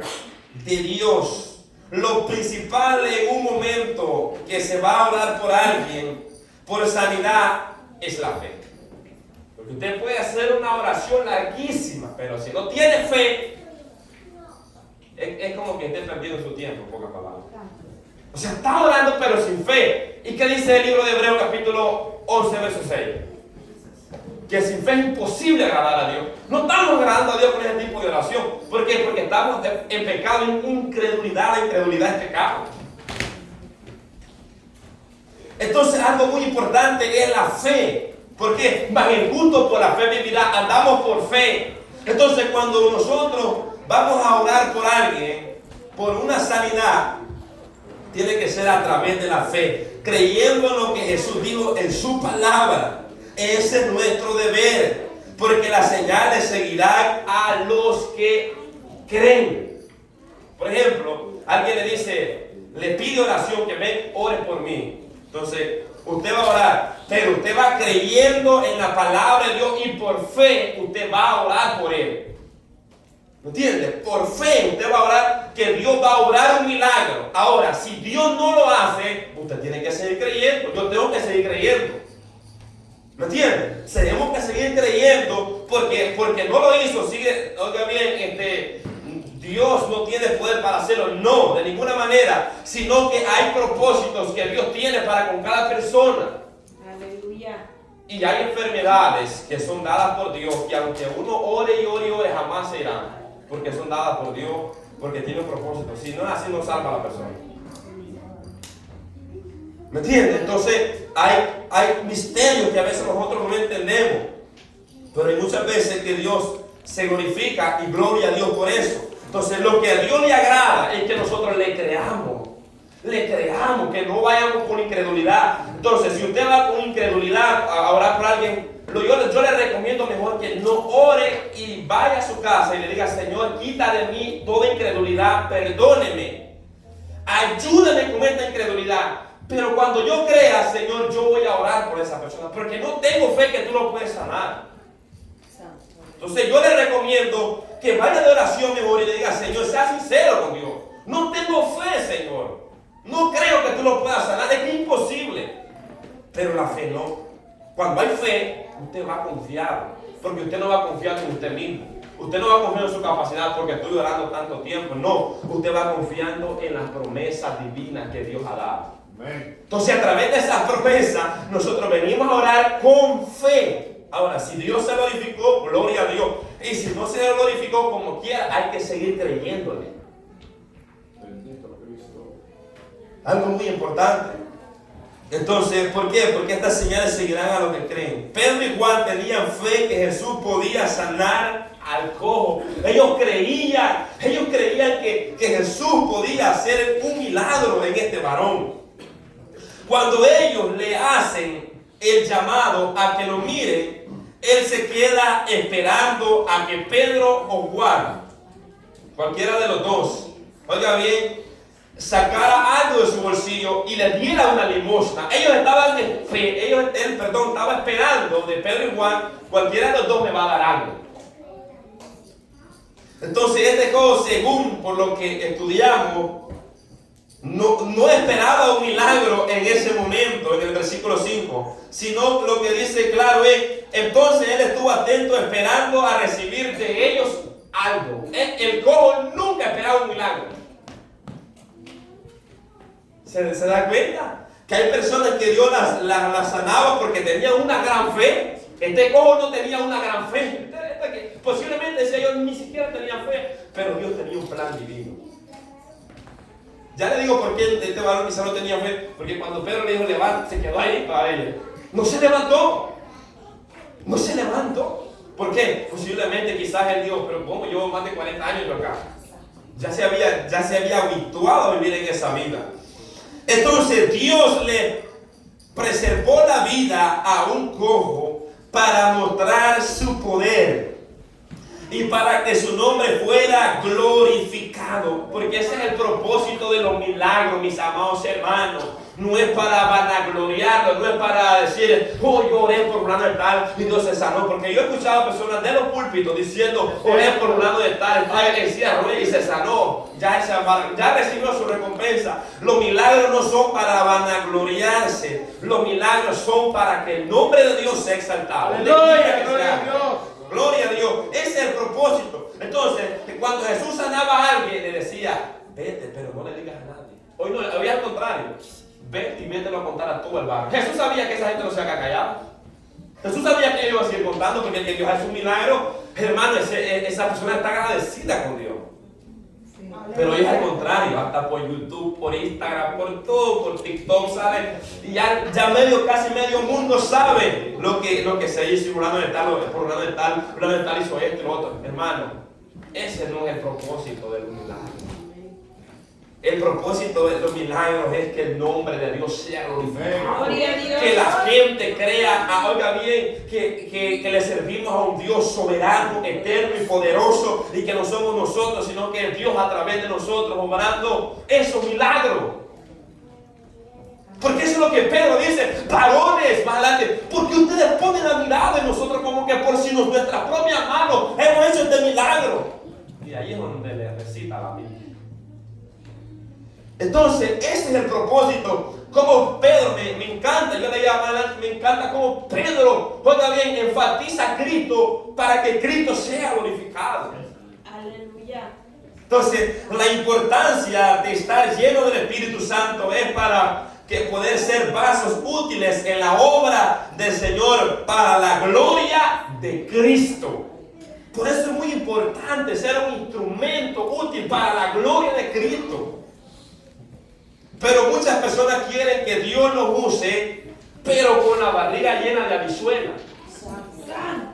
de Dios. Lo principal en un momento que se va a orar por alguien, por sanidad, es la fe. Porque usted puede hacer una oración larguísima, pero si no tiene fe, es como que esté perdiendo su tiempo, en pocas palabras. O sea, está orando pero sin fe. ¿Y qué dice el libro de Hebreos capítulo 11, verso 6? Que sin fe es imposible agradar a Dios. No estamos agradando a Dios con ese tipo de oración. ¿Por qué? Porque estamos en pecado, en incredulidad. La incredulidad es pecado. Entonces algo muy importante es la fe. ¿Por qué? Mas el justo por la fe vivirá. Andamos por fe. Entonces cuando nosotros vamos a orar por alguien, por una sanidad, tiene que ser a través de la fe, creyendo en lo que Jesús dijo en su palabra. Ese es nuestro deber, porque las señales seguirán a los que creen. Por ejemplo, alguien le dice, le pide oración, que me ore por mí. Entonces, usted va a orar, pero usted va creyendo en la palabra de Dios y por fe usted va a orar por él. ¿Me entiende? Por fe usted va a orar que Dios va a obrar un milagro. Ahora, si Dios no lo hace, usted tiene que seguir creyendo. Yo tengo que seguir creyendo. ¿Me entiende? Tenemos que seguir creyendo porque no lo hizo. Sigue, oiga bien, Dios no tiene poder para hacerlo. No, de ninguna manera. Sino que hay propósitos que Dios tiene para con cada persona. Aleluya. Y hay enfermedades que son dadas por Dios, que aunque uno ore y ore y ore, jamás se irán. Porque son dadas por Dios, porque tiene un propósito. Si no es así, no salva a la persona. ¿Me entiendes? Entonces, hay misterios que a veces nosotros no entendemos. Pero hay muchas veces que Dios se glorifica y gloria a Dios por eso. Entonces, lo que a Dios le agrada es que nosotros le creamos. Le creamos, que no vayamos con incredulidad. Entonces, si usted va con incredulidad a orar por alguien, yo le recomiendo mejor que no ore y vaya a su casa y le diga, Señor, quita de mí toda incredulidad, perdóneme, ayúdame con esta incredulidad. Pero cuando yo crea, Señor, yo voy a orar por esa persona, porque no tengo fe que tú lo puedes sanar. Entonces yo le recomiendo que vaya de oración mejor y le diga, Señor, sea sincero con Dios. No tengo fe, Señor. No creo que tú lo puedas sanar, es que es imposible. Pero la fe no. Cuando hay fe, usted va confiado, porque usted no va confiando en usted mismo. Usted no va confiando en su capacidad porque estoy orando tanto tiempo. No, usted va confiando en las promesas divinas que Dios ha dado. Entonces, a través de esas promesas, nosotros venimos a orar con fe. Ahora, si Dios se glorificó, gloria a Dios. Y si no se glorificó, como quiera, hay que seguir creyéndole. Algo muy importante. Entonces, ¿por qué? Porque estas señales seguirán a los que creen. Pedro y Juan tenían fe que Jesús podía sanar al cojo. Ellos creían que Jesús podía hacer un milagro en este varón. Cuando ellos le hacen el llamado a que lo miren, él se queda esperando a que Pedro o Juan, cualquiera de los dos, oiga bien, sacara algo de su bolsillo y le diera una limosna. Ellos estaban estaba esperando de Pedro y Juan, cualquiera de los dos me va a dar algo. Entonces este cojo, según por lo que estudiamos, no esperaba un milagro en ese momento, en el versículo 5, sino lo que dice claro es, entonces él estuvo atento esperando a recibir de ellos algo. El cojo nunca esperaba un milagro. ¿Se da cuenta? Que hay personas que Dios las sanaba porque tenían una gran fe. Este cojo no tenía una gran fe. Posiblemente decía yo ni siquiera tenía fe, pero Dios tenía un plan divino. Ya le digo por qué este varón quizá no tenía fe, porque cuando Pedro le dijo levanta, se quedó ahí para ella. No se levantó. No se levantó. ¿Por qué? Posiblemente quizás él dijo, pero ¿cómo? Llevo más de 40 años yo acá. Ya se había habituado a vivir en esa vida. Entonces Dios le preservó la vida a un cojo para mostrar su poder y para que su nombre fuera glorificado, porque ese es el propósito de los milagros, mis amados hermanos. no es para vanagloriarlo, no es para decir, oh, yo oré por fulano de tal y Dios se sanó. Porque yo he escuchado a personas de los púlpitos diciendo, oré por fulano de tal, en silla de ruedas y se sanó. Ya recibió su recompensa. Los milagros no son para vanagloriarse, los milagros son para que el nombre de Dios sea exaltado. Aleluya, gloria a Dios. Gloria a Dios, ese es el propósito. Entonces, cuando Jesús sanaba a alguien, le decía, vete, pero no le digas a nadie. Hoy no, hoy al contrario, vete y vételo a contar a todo el barrio. Jesús sabía que esa gente no se había callado. Jesús sabía que iba a seguir contando, porque el que Dios hace un milagro, hermano, esa persona está agradecida con Dios. Pero hoy es al contrario, hasta por YouTube, por Instagram, por todo, por TikTok, ¿sabe? Y ya casi medio mundo sabe lo que se hizo, y fulano de tal hizo esto y lo otro. Hermano, ese no es el propósito del milagro. El propósito de los milagros es que el nombre de Dios sea glorificado. Que la gente crea, oiga bien, que le servimos a un Dios soberano, eterno y poderoso, y que no somos nosotros, sino que es Dios a través de nosotros obrando esos milagros. Porque eso es lo que Pedro dice, varones, más adelante, porque ustedes ponen la mirada en nosotros como que por si nuestras propias manos hemos hecho este milagro. Y ahí es donde le recita la Biblia. Entonces, ese es el propósito. Como Pedro, me encanta, yo le llamo adelante, me encanta como Pedro, oiga bien, enfatiza a Cristo para que Cristo sea glorificado. Aleluya. Entonces, la importancia de estar lleno del Espíritu Santo es para que poder ser vasos útiles en la obra del Señor para la gloria de Cristo. Por eso es muy importante ser un instrumento útil para la gloria de Cristo. Pero muchas personas quieren que Dios los use, pero con la barriga llena de habichuelas,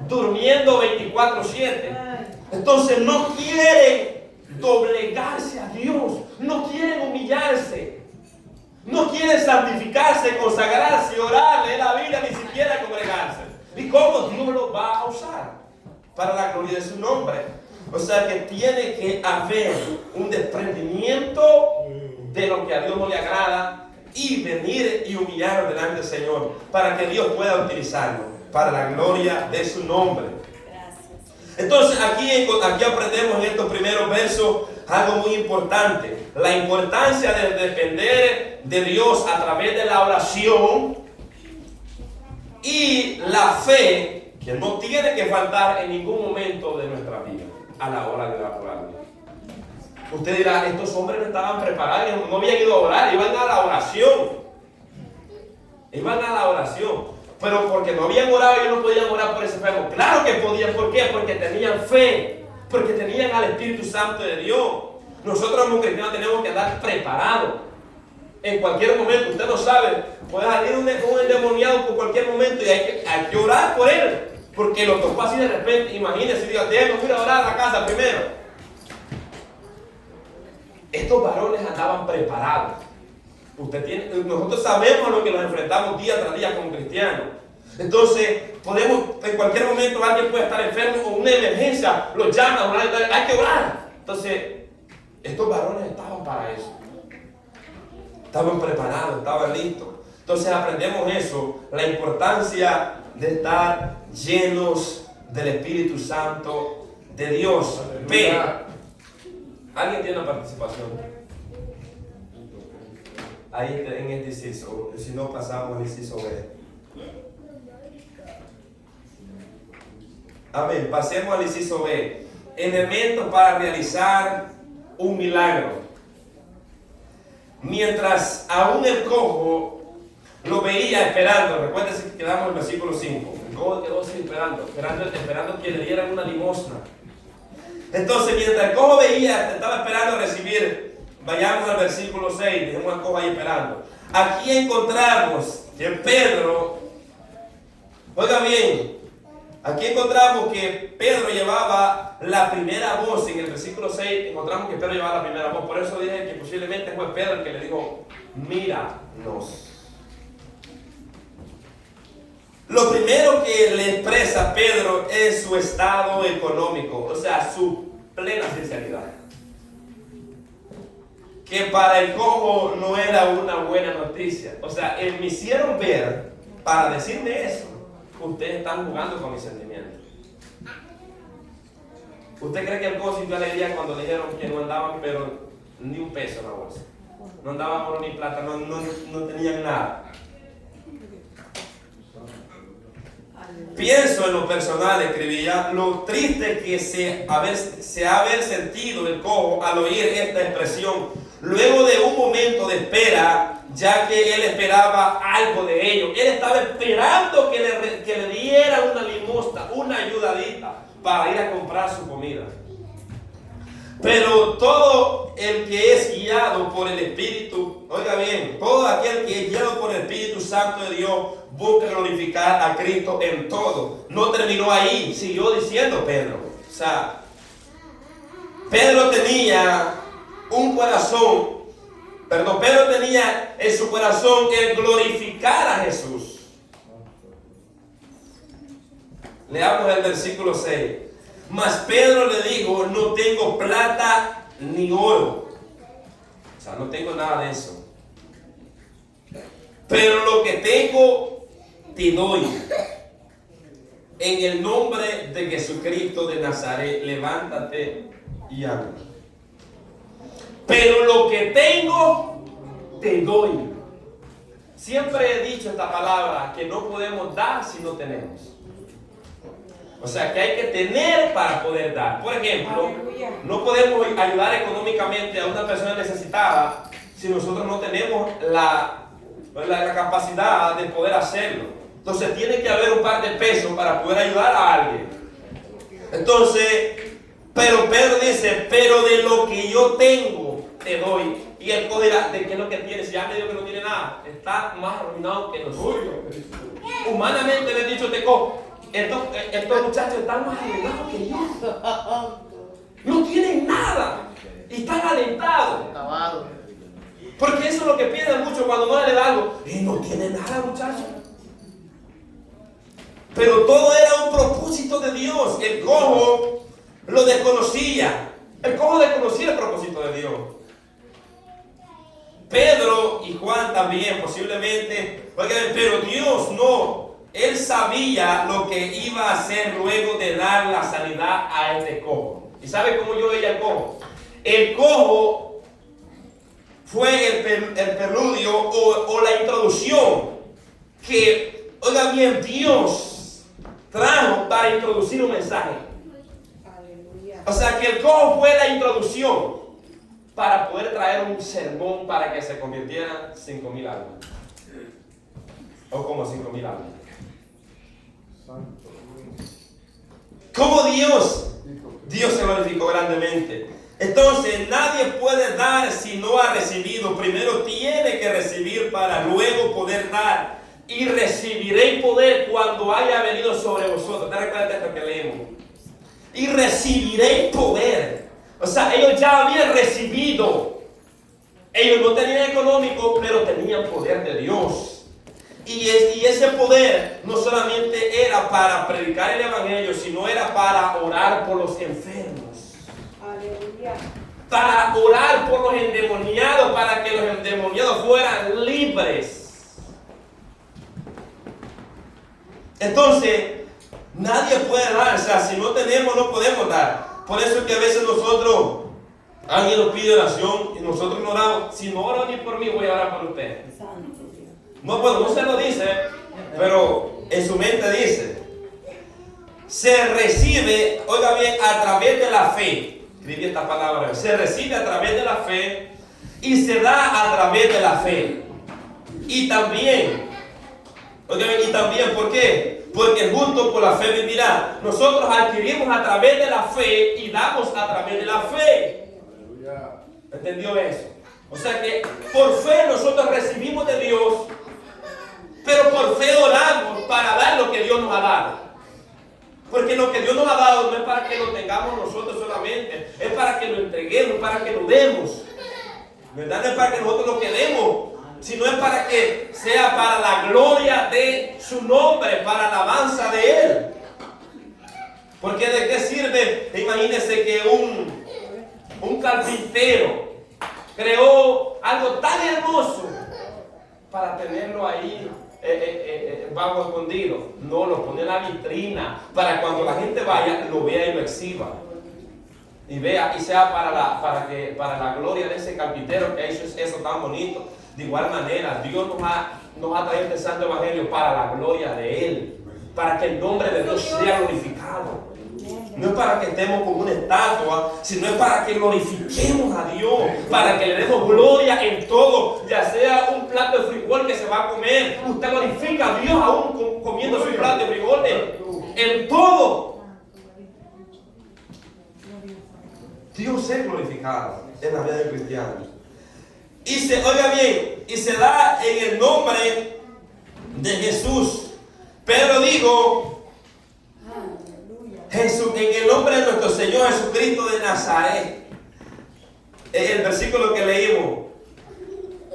durmiendo 24/7. Entonces no quieren doblegarse a Dios, no quieren humillarse, no quieren santificarse, consagrarse, orar, leer la Biblia, ni siquiera congregarse. ¿Y cómo Dios los va a usar? Para la gloria de su nombre. O sea que tiene que haber un desprendimiento de lo que a Dios no le agrada y venir y humillar delante del Señor para que Dios pueda utilizarlo para la gloria de su nombre. Entonces aquí aprendemos en estos primeros versos algo muy importante: la importancia de depender de Dios a través de la oración y la fe, que no tiene que faltar en ningún momento de nuestra vida a la hora de orar. Usted dirá, estos hombres no estaban preparados, no habían ido a orar, iban a la oración. Iban a la oración. Pero porque no habían orado, ellos no podían orar por ese enfermo. Claro que podían, ¿por qué? Porque tenían fe, porque tenían al Espíritu Santo de Dios. Nosotros como cristianos tenemos que estar preparados. En cualquier momento, usted no sabe, puede salir un endemoniado por cualquier momento y hay que orar por él. Porque lo tocó así de repente. Imagínense, diga, déjenme ir a orar a la casa primero. Estos varones andaban preparados. Nosotros sabemos a lo que nos enfrentamos día tras día como cristianos. Entonces, en cualquier momento alguien puede estar enfermo o una emergencia, lo llaman, hay que orar. Entonces, estos varones estaban para eso. Estaban preparados, estaban listos. Entonces aprendemos eso, la importancia de estar llenos del Espíritu Santo de Dios. B. ¿Alguien tiene una participación? Ahí en este inciso, si no pasamos al inciso B. Amén, pasemos al inciso B. Elementos para realizar un milagro. Mientras aún el cojo lo veía esperando, recuérdense que quedamos en el versículo 5. El cojo quedó esperando que le dieran una limosna. Entonces, mientras el cojo veía, estaba esperando a recibir, vayamos al versículo 6, dejemos al cojo ahí esperando. Aquí encontramos que Pedro, oiga bien, aquí encontramos que Pedro llevaba la primera voz. En el versículo 6 encontramos que Pedro llevaba la primera voz. Por eso dije que posiblemente fue Pedro el que le dijo, míranos. Lo primero que le expresa Pedro es su estado económico, o sea, su plena sinceridad. que para el cojo no era una buena noticia. O sea, me hicieron ver, para decirme eso, ustedes están jugando con mis sentimientos. ¿Usted cree que el cojo sintió alegría cuando le dijeron que no andaban, pero ni un peso en la bolsa? No andaban oro ni plata, no tenían nada. Pienso en lo personal, escribía, lo triste que se ha haber sentido el cojo al oír esta expresión, luego de un momento de espera, ya que él esperaba algo de ellos. Él estaba esperando que le diera una limosna, una ayudadita para ir a comprar su comida. Pero todo el que es guiado por el Espíritu, oiga bien, todo aquel que es guiado por el Espíritu Santo de Dios busca glorificar a Cristo en todo. No terminó ahí, siguió diciendo Pedro. O sea, Pedro tenía en su corazón el glorificar a Jesús. Leamos el versículo 6. Mas Pedro le dijo, no tengo plata ni oro. O sea, no tengo nada de eso. Pero lo que tengo te doy. En el nombre de Jesucristo de Nazaret, levántate y anda. Pero lo que tengo te doy. Siempre he dicho esta palabra, que no podemos dar si no tenemos. O sea, que hay que tener para poder dar. Por ejemplo, no podemos ayudar económicamente a una persona necesitada si nosotros no tenemos la capacidad de poder hacerlo. Entonces, tiene que haber un par de pesos para poder ayudar a alguien. Entonces, pero Pedro dice, pero de lo que yo tengo, te doy. Y él dirá, ¿de qué es lo que tiene? Si ya me dijo que no tiene nada, está más arruinado que nosotros. Humanamente le he dicho, estos muchachos están más arruinados que yo. No tienen nada. Y están alentados. Porque eso es lo que piensan mucho cuando no le da algo. No tiene nada, muchachos. Pero todo era un propósito de Dios. El cojo lo desconocía. El cojo desconocía el propósito de Dios. Pedro y Juan también, posiblemente. Pero Dios no. Él sabía lo que iba a hacer luego de dar la sanidad a este cojo. ¿Y sabe cómo yo veía el cojo? El cojo fue el preludio o la introducción que, oiga bien, Dios trajo para introducir un mensaje. Aleluya. O sea que el cojo fue la introducción para poder traer un sermón para que se convirtieran 5,000 almas. O como 5,000 almas. Como Dios se glorificó grandemente. Entonces nadie puede dar si no ha recibido. Primero tiene que recibir para luego poder dar. Y recibiréis poder cuando haya venido sobre vosotros. ¿Te recuerdas esto que leemos? Y recibiréis poder. O sea, ellos ya habían recibido. Ellos no tenían económico, pero tenían poder de Dios. Y ese poder no solamente era para predicar el evangelio, sino era para orar por los enfermos. Aleluya. Para orar por los endemoniados, para que los endemoniados fueran libres. Entonces, nadie puede dar. O sea, si no tenemos, no podemos dar. Por eso es que a veces nosotros, alguien nos pide oración y nosotros no oramos. Si no oran ni por mí, voy a orar por usted. No, pues no se lo dice, pero en su mente dice. Se recibe, oiga bien, a través de la fe. Escribí esta palabra. Se recibe a través de la fe y se da a través de la fe. Y también, oiga bien, ¿por qué? Porque el justo por la fe vivirá. Nosotros adquirimos a través de la fe y damos a través de la fe. ¿Entendió eso? O sea que por fe nosotros recibimos de Dios, pero por fe oramos para dar lo que Dios nos ha dado. Porque lo que Dios nos ha dado no es para que lo tengamos nosotros solamente, es para que lo entreguemos, para que lo demos. ¿Verdad? No es para que nosotros lo quedemos, sino es para que sea para la gloria de su nombre, para la alabanza de Él. Porque ¿de qué sirve? Imagínense que un carpintero creó algo tan hermoso para tenerlo ahí bajo escondido. No, lo pone en la vitrina para cuando la gente vaya lo vea y lo exhiba. Y vea, y sea para la gloria de ese carpintero que ha hecho eso tan bonito. De igual manera, Dios nos ha traído este santo evangelio para la gloria de Él, para que el nombre de Dios sea glorificado. No es para que estemos como una estatua, sino es para que glorifiquemos a Dios, para que le demos gloria en todo, ya sea un plato de frijol que se va a comer. Usted glorifica a Dios aún comiendo su plato de frijoles, en todo. Dios es glorificado en la vida del cristiano. Oiga bien, y se da en el nombre de Jesús. Pedro dijo, Jesús, en el nombre de nuestro Señor Jesucristo de Nazaret. El versículo que leímos.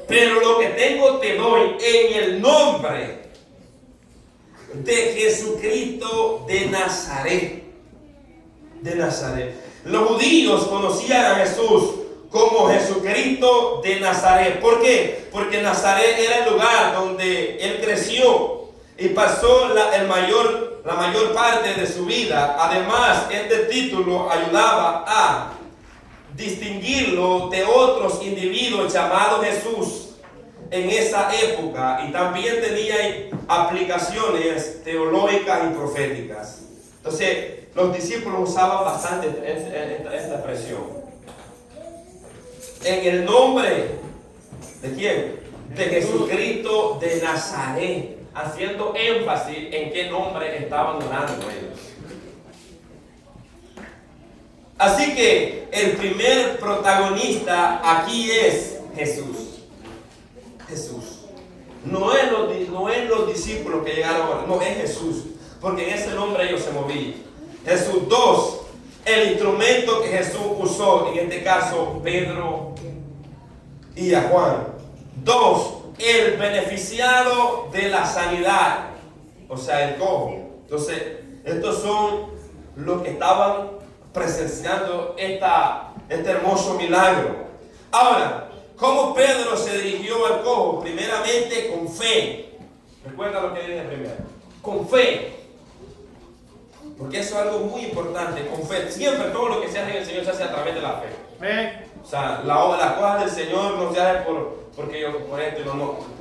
Pero lo que tengo te doy en el nombre de Jesucristo de Nazaret. De Nazaret. Los judíos conocían a Jesús como Jesucristo de Nazaret. ¿Por qué? Porque Nazaret era el lugar donde él creció y pasó la mayor parte de su vida. Además, este título ayudaba a distinguirlo de otros individuos llamados Jesús en esa época, y también tenía aplicaciones teológicas y proféticas. Entonces, los discípulos usaban bastante esta expresión. En el nombre ¿de quién? De Jesucristo de Nazaret, haciendo énfasis en qué nombre estaban orando ellos. Así que el primer protagonista aquí es Jesús. Jesús. No es los discípulos que llegaron, no, es Jesús. Porque en ese nombre ellos se movían. Jesús. 2. El instrumento que Jesús usó, en este caso Pedro y a Juan. 2. El beneficiado de la sanidad, o sea, el cojo. Entonces, estos son los que estaban presenciando este hermoso milagro. Ahora, ¿cómo Pedro se dirigió al cojo? Primeramente con fe. Recuerda lo que dije primero. Con fe. Porque eso es algo muy importante, con fe. Siempre todo lo que se hace en el Señor se hace a través de la fe. Amén. O sea, las cosas del Señor no se hace por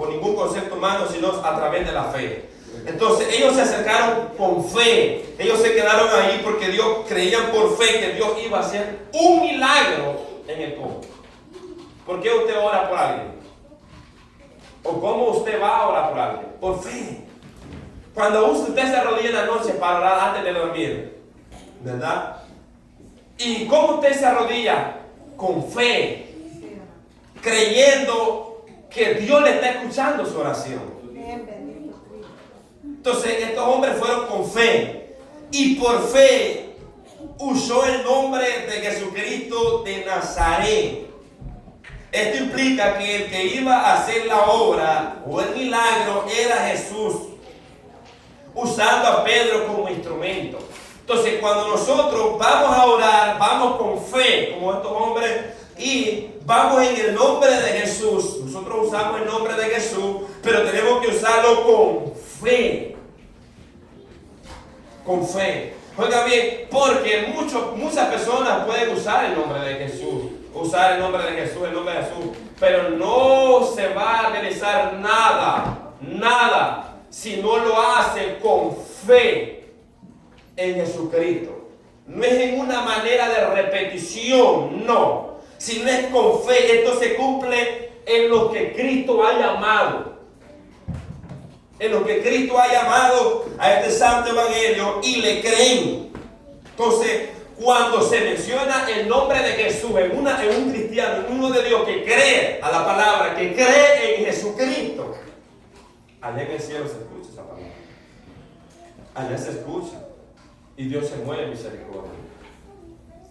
ningún concepto humano, sino a través de la fe. Entonces ellos se acercaron con fe. Ellos se quedaron ahí porque Dios creían por fe que Dios iba a hacer un milagro en el cojo. ¿Por qué usted ora por alguien? ¿O cómo usted va a orar por alguien? Por fe. Cuando usted se arrodilla en la noche para orar antes de dormir, ¿verdad? ¿Y cómo usted se arrodilla? Con fe, creyendo que Dios le está escuchando su oración. Entonces estos hombres fueron con fe, y por fe usó el nombre de Jesucristo de Nazaret. Esto implica que el que iba a hacer la obra o el milagro era Jesús, usando a Pedro como instrumento. Entonces, cuando nosotros vamos a orar, vamos con fe, como estos hombres, y vamos en el nombre de Jesús. Nosotros usamos el nombre de Jesús, pero tenemos que usarlo con fe. Con fe. Oiga bien, porque muchas personas pueden usar el nombre de Jesús, usar el nombre de Jesús, pero no se va a realizar nada, si no lo hace con fe en Jesucristo. No es en una manera de repetición, no, sino es con fe. Esto se cumple en lo que Cristo ha llamado. En lo que Cristo ha llamado a este santo evangelio y le creen. Entonces, cuando se menciona el nombre de Jesús en un cristiano, en uno de Dios que cree a la palabra, que cree en Jesucristo, allá en el cielo se escucha esa palabra. Allá se escucha. Y Dios se mueve en misericordia.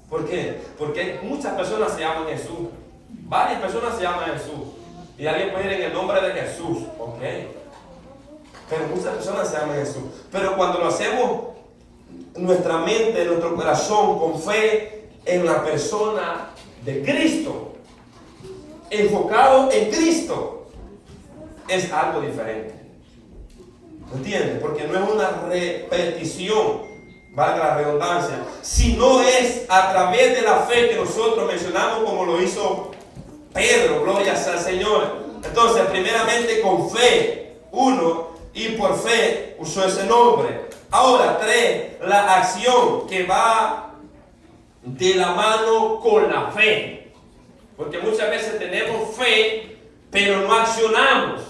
¿Por qué? Porque muchas personas se llaman Jesús. Varias personas se llaman Jesús. Y alguien puede ir en el nombre de Jesús. Ok. Pero muchas personas se llaman Jesús. Pero cuando lo hacemos nuestra mente, nuestro corazón, con fe en la persona de Cristo, enfocado en Cristo, es algo diferente. ¿Entiendes? Porque no es una repetición, valga la redundancia, sino es a través de la fe que nosotros mencionamos, como lo hizo Pedro, gloria al Señor. Entonces, primeramente con fe, uno, y por fe usó ese nombre. Ahora, 3, la acción que va de la mano con la fe. Porque muchas veces tenemos fe, pero no accionamos.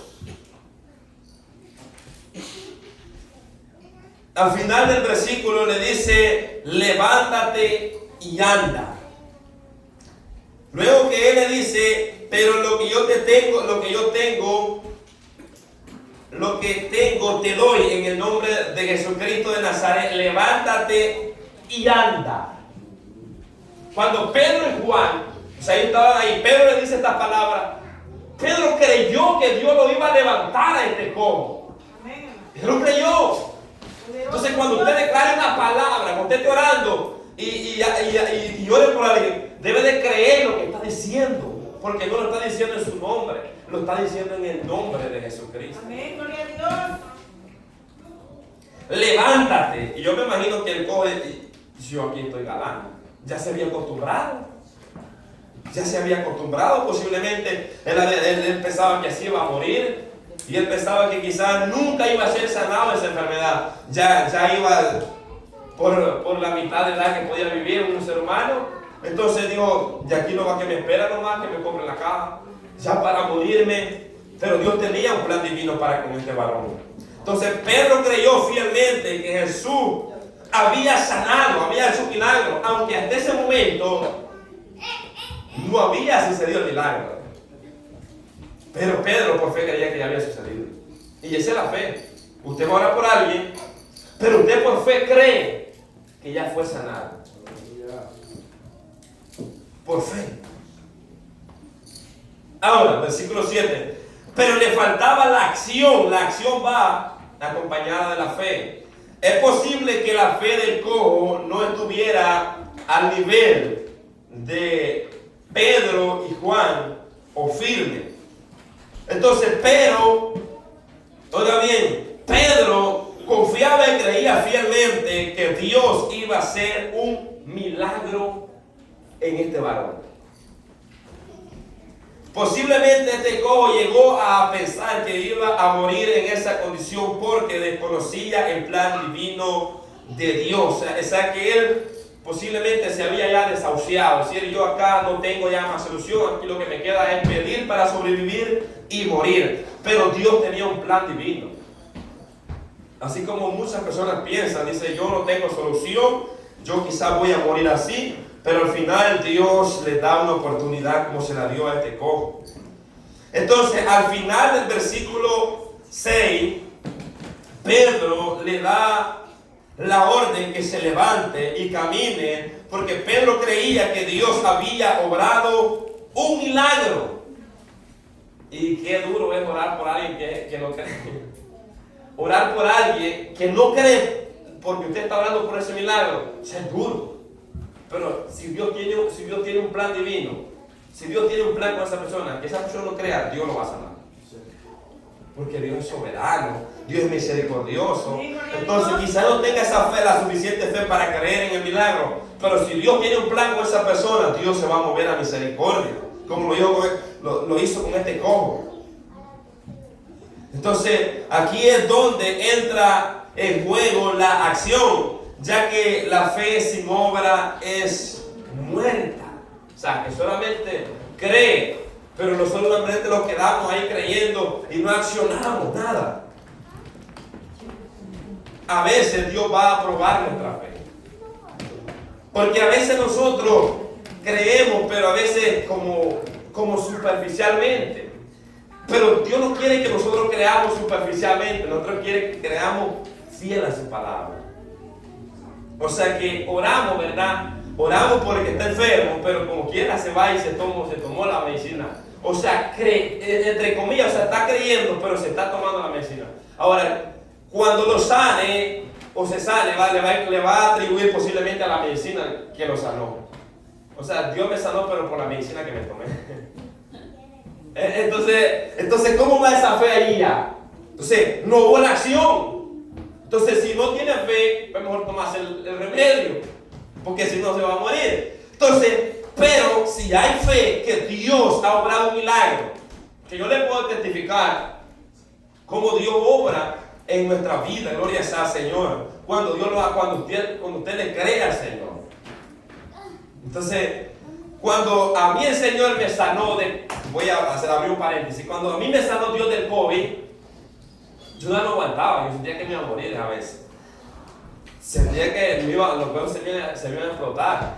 Al final del versículo le dice, levántate y anda. Luego que él le dice, pero lo que yo tengo te doy en el nombre de Jesucristo de Nazaret, levántate y anda. Cuando Pedro y Juan, o sea, ellos estaban ahí, Pedro le dice estas palabras, Pedro creyó que Dios lo iba a levantar a este cojo. Él lo creyó. Entonces, cuando usted declara una palabra, cuando usted esté orando y ore por alguien, debe de creer lo que está diciendo, porque no lo está diciendo en su nombre, lo está diciendo en el nombre de Jesucristo. Amén, gloria a Dios. Levántate. Y yo me imagino que el cojo, yo aquí estoy galán, ya se había acostumbrado, posiblemente él pensaba que así iba a morir. Y él pensaba que quizás nunca iba a ser sanado de esa enfermedad. Ya iba por la mitad de edad que podía vivir un ser humano. Entonces digo, de aquí no va que me espera nomás, que me compre la caja. Ya para morirme. Pero Dios tenía un plan divino para con este varón. Entonces Pedro creyó fielmente que Jesús había sanado, había hecho un milagro. Aunque hasta ese momento no había sucedido el milagro. Pero Pedro por fe creía que ya había sucedido. Y esa es la fe. Usted va a orar por alguien, pero usted por fe cree que ya fue sanado. Por fe. Ahora, versículo 7. Pero le faltaba la acción. La acción va acompañada de la fe. Es posible que la fe del cojo no estuviera al nivel de Pedro y Juan o firme. Entonces, pero, oiga bien, Pedro confiaba y creía fielmente que Dios iba a hacer un milagro en este varón. Posiblemente este cojo llegó a pensar que iba a morir en esa condición porque desconocía el plan divino de Dios. O sea que él posiblemente se había ya desahuciado. Es decir, yo acá no tengo ya más solución, aquí lo que me queda es pedir para sobrevivir y morir. Pero Dios tenía un plan divino. Así como muchas personas piensan, dice, yo no tengo solución, yo quizás voy a morir así, pero al final Dios le da una oportunidad como se la dio a este cojo. Entonces, al final del versículo 6, Pedro le da la orden que se levante y camine, porque Pedro creía que Dios había obrado un milagro. Y qué duro es orar por alguien que no cree. Orar por alguien que no cree porque usted está orando por ese milagro, o sea, es duro. Pero si Dios tiene un plan divino, si Dios tiene un plan con esa persona, que esa persona no crea, Dios lo va a sanar. Porque Dios es soberano, Dios es misericordioso. Entonces quizás no tenga esa fe, la suficiente fe para creer en el milagro. Pero si Dios tiene un plan con esa persona, Dios se va a mover a misericordia. Como lo hizo con este cojo. Entonces aquí es donde entra en juego la acción. Ya que la fe sin obra es muerta. O sea, que solamente cree. Pero no solamente nos quedamos ahí creyendo y no accionamos nada. A veces Dios va a probar nuestra fe. Porque a veces nosotros creemos, pero a veces como superficialmente. Pero Dios no quiere que nosotros creamos superficialmente. Nosotros quiere que creamos fiel a su palabra. O sea que oramos, ¿verdad? Oramos por el que está enfermo, pero como quiera se va y se tomó la medicina. O sea, entre comillas, o sea, está creyendo, pero se está tomando la medicina. Ahora, cuando lo sane o se sane, le va a atribuir posiblemente a la medicina que lo sanó. O sea, Dios me sanó, pero por la medicina que me tomé. Entonces, ¿cómo va esa fe allí ya? Entonces, no hubo la acción. Entonces, si no tiene fe, pues mejor tomarse el remedio, porque si no se va a morir. Entonces, pero si hay fe que Dios ha obrado un milagro, que yo le puedo testificar cómo Dios obra en nuestra vida, gloria sea al Señor, cuando usted le cree al Señor. Entonces, cuando a mí el Señor me sanó voy a abrir un paréntesis, cuando a mí me sanó Dios del COVID, yo ya no aguantaba, yo sentía que me iba a morir a veces. Sentía que los huevos se me iban a explotar.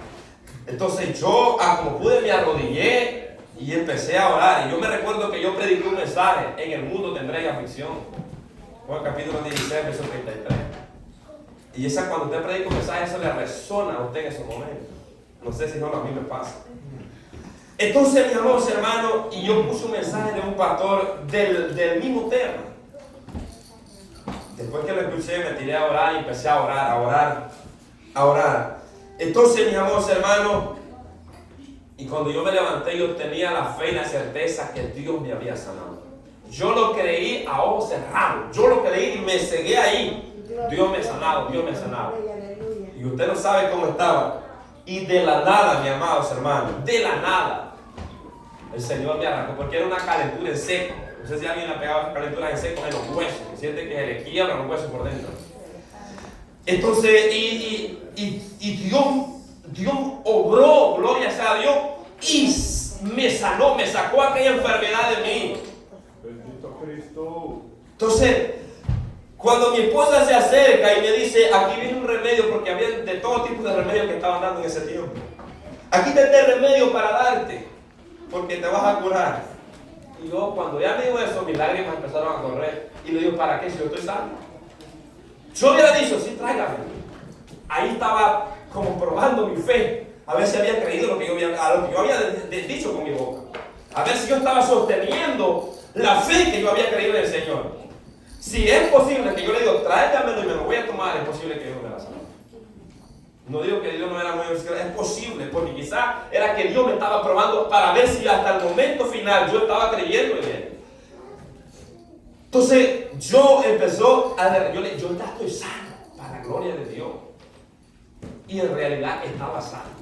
Entonces yo, como pude, me arrodillé y empecé a orar. Y yo me recuerdo que yo prediqué un mensaje: en el mundo tendréis aflicción. Juan capítulo 16, verso 33. Y cuando usted predica un mensaje, eso le resona a usted en esos momentos. No sé si no, a mí me pasa. Entonces, mis amados hermanos, y yo puse un mensaje de un pastor del mismo tema. Después que lo escuché, me tiré a orar y empecé a orar. Entonces, mis amados hermanos, y cuando yo me levanté, yo tenía la fe y la certeza que Dios me había sanado. Yo lo creí a ojos cerrados. Yo lo creí y me cegué ahí. Dios me ha sanado, Dios me ha sanado. Y usted no sabe cómo estaba. Y de la nada, mis amados hermanos, de la nada, el Señor me arrancó, porque era una calentura en seco. No sé si alguien ha pegado calenturas en seco en los huesos, que siente que se le quiebran los huesos por dentro. Entonces, Dios obró, gloria sea a Dios, y me sanó, me sacó aquella enfermedad de mí. Bendito Cristo. Entonces, cuando mi esposa se acerca y me dice: aquí viene un remedio, porque había de todo tipo de remedios que estaban dando en ese tiempo. Aquí te el remedio para darte, porque te vas a curar. Y yo, cuando ya me dijo eso, mis lágrimas empezaron a correr. Y le digo: ¿para qué? Si yo estoy sano. Yo hubiera dicho: sí, tráigame. Ahí estaba como probando mi fe, a ver si había creído lo que yo había dicho con mi boca, a ver si yo estaba sosteniendo la fe que yo había creído en el Señor. Si es posible que yo le digo: tráigamelo y me lo voy a tomar, es posible que Dios me la sane. No digo que Dios no era muy, es posible, porque quizás era que Dios me estaba probando para ver si hasta el momento final yo estaba creyendo en Él. Entonces yo ya estoy sano, para la gloria de Dios. Y en realidad estaba sano.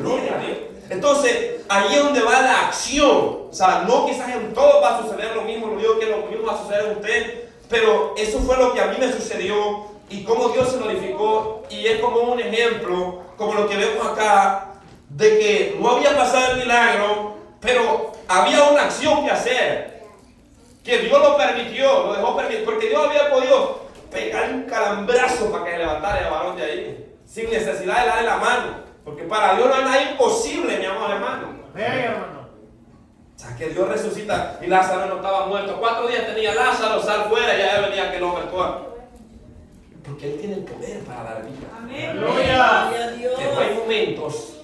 Gloria a Dios. Entonces, ahí es donde va la acción. O sea, no quizás en todo va a suceder lo mismo, no digo que lo mismo va a suceder en usted, pero eso fue lo que a mí me sucedió y cómo Dios se glorificó. Y es como un ejemplo, como lo que vemos acá, de que no había pasado el milagro, pero había una acción que hacer, que Dios lo permitió, lo dejó permitir, porque Dios había podido pegar un calambrazo para que se levantara el varón de ahí, sin necesidad de darle la mano. Porque para Dios no hay nada imposible, mi amado hermano. hermano. O sea, que Dios resucita y Lázaro no estaba muerto. 4 días tenía Lázaro, sal fuera, y ya venía aquel hombre actuar. Porque Él tiene el poder para dar vida. Amén. Aleluya. Pero hay momentos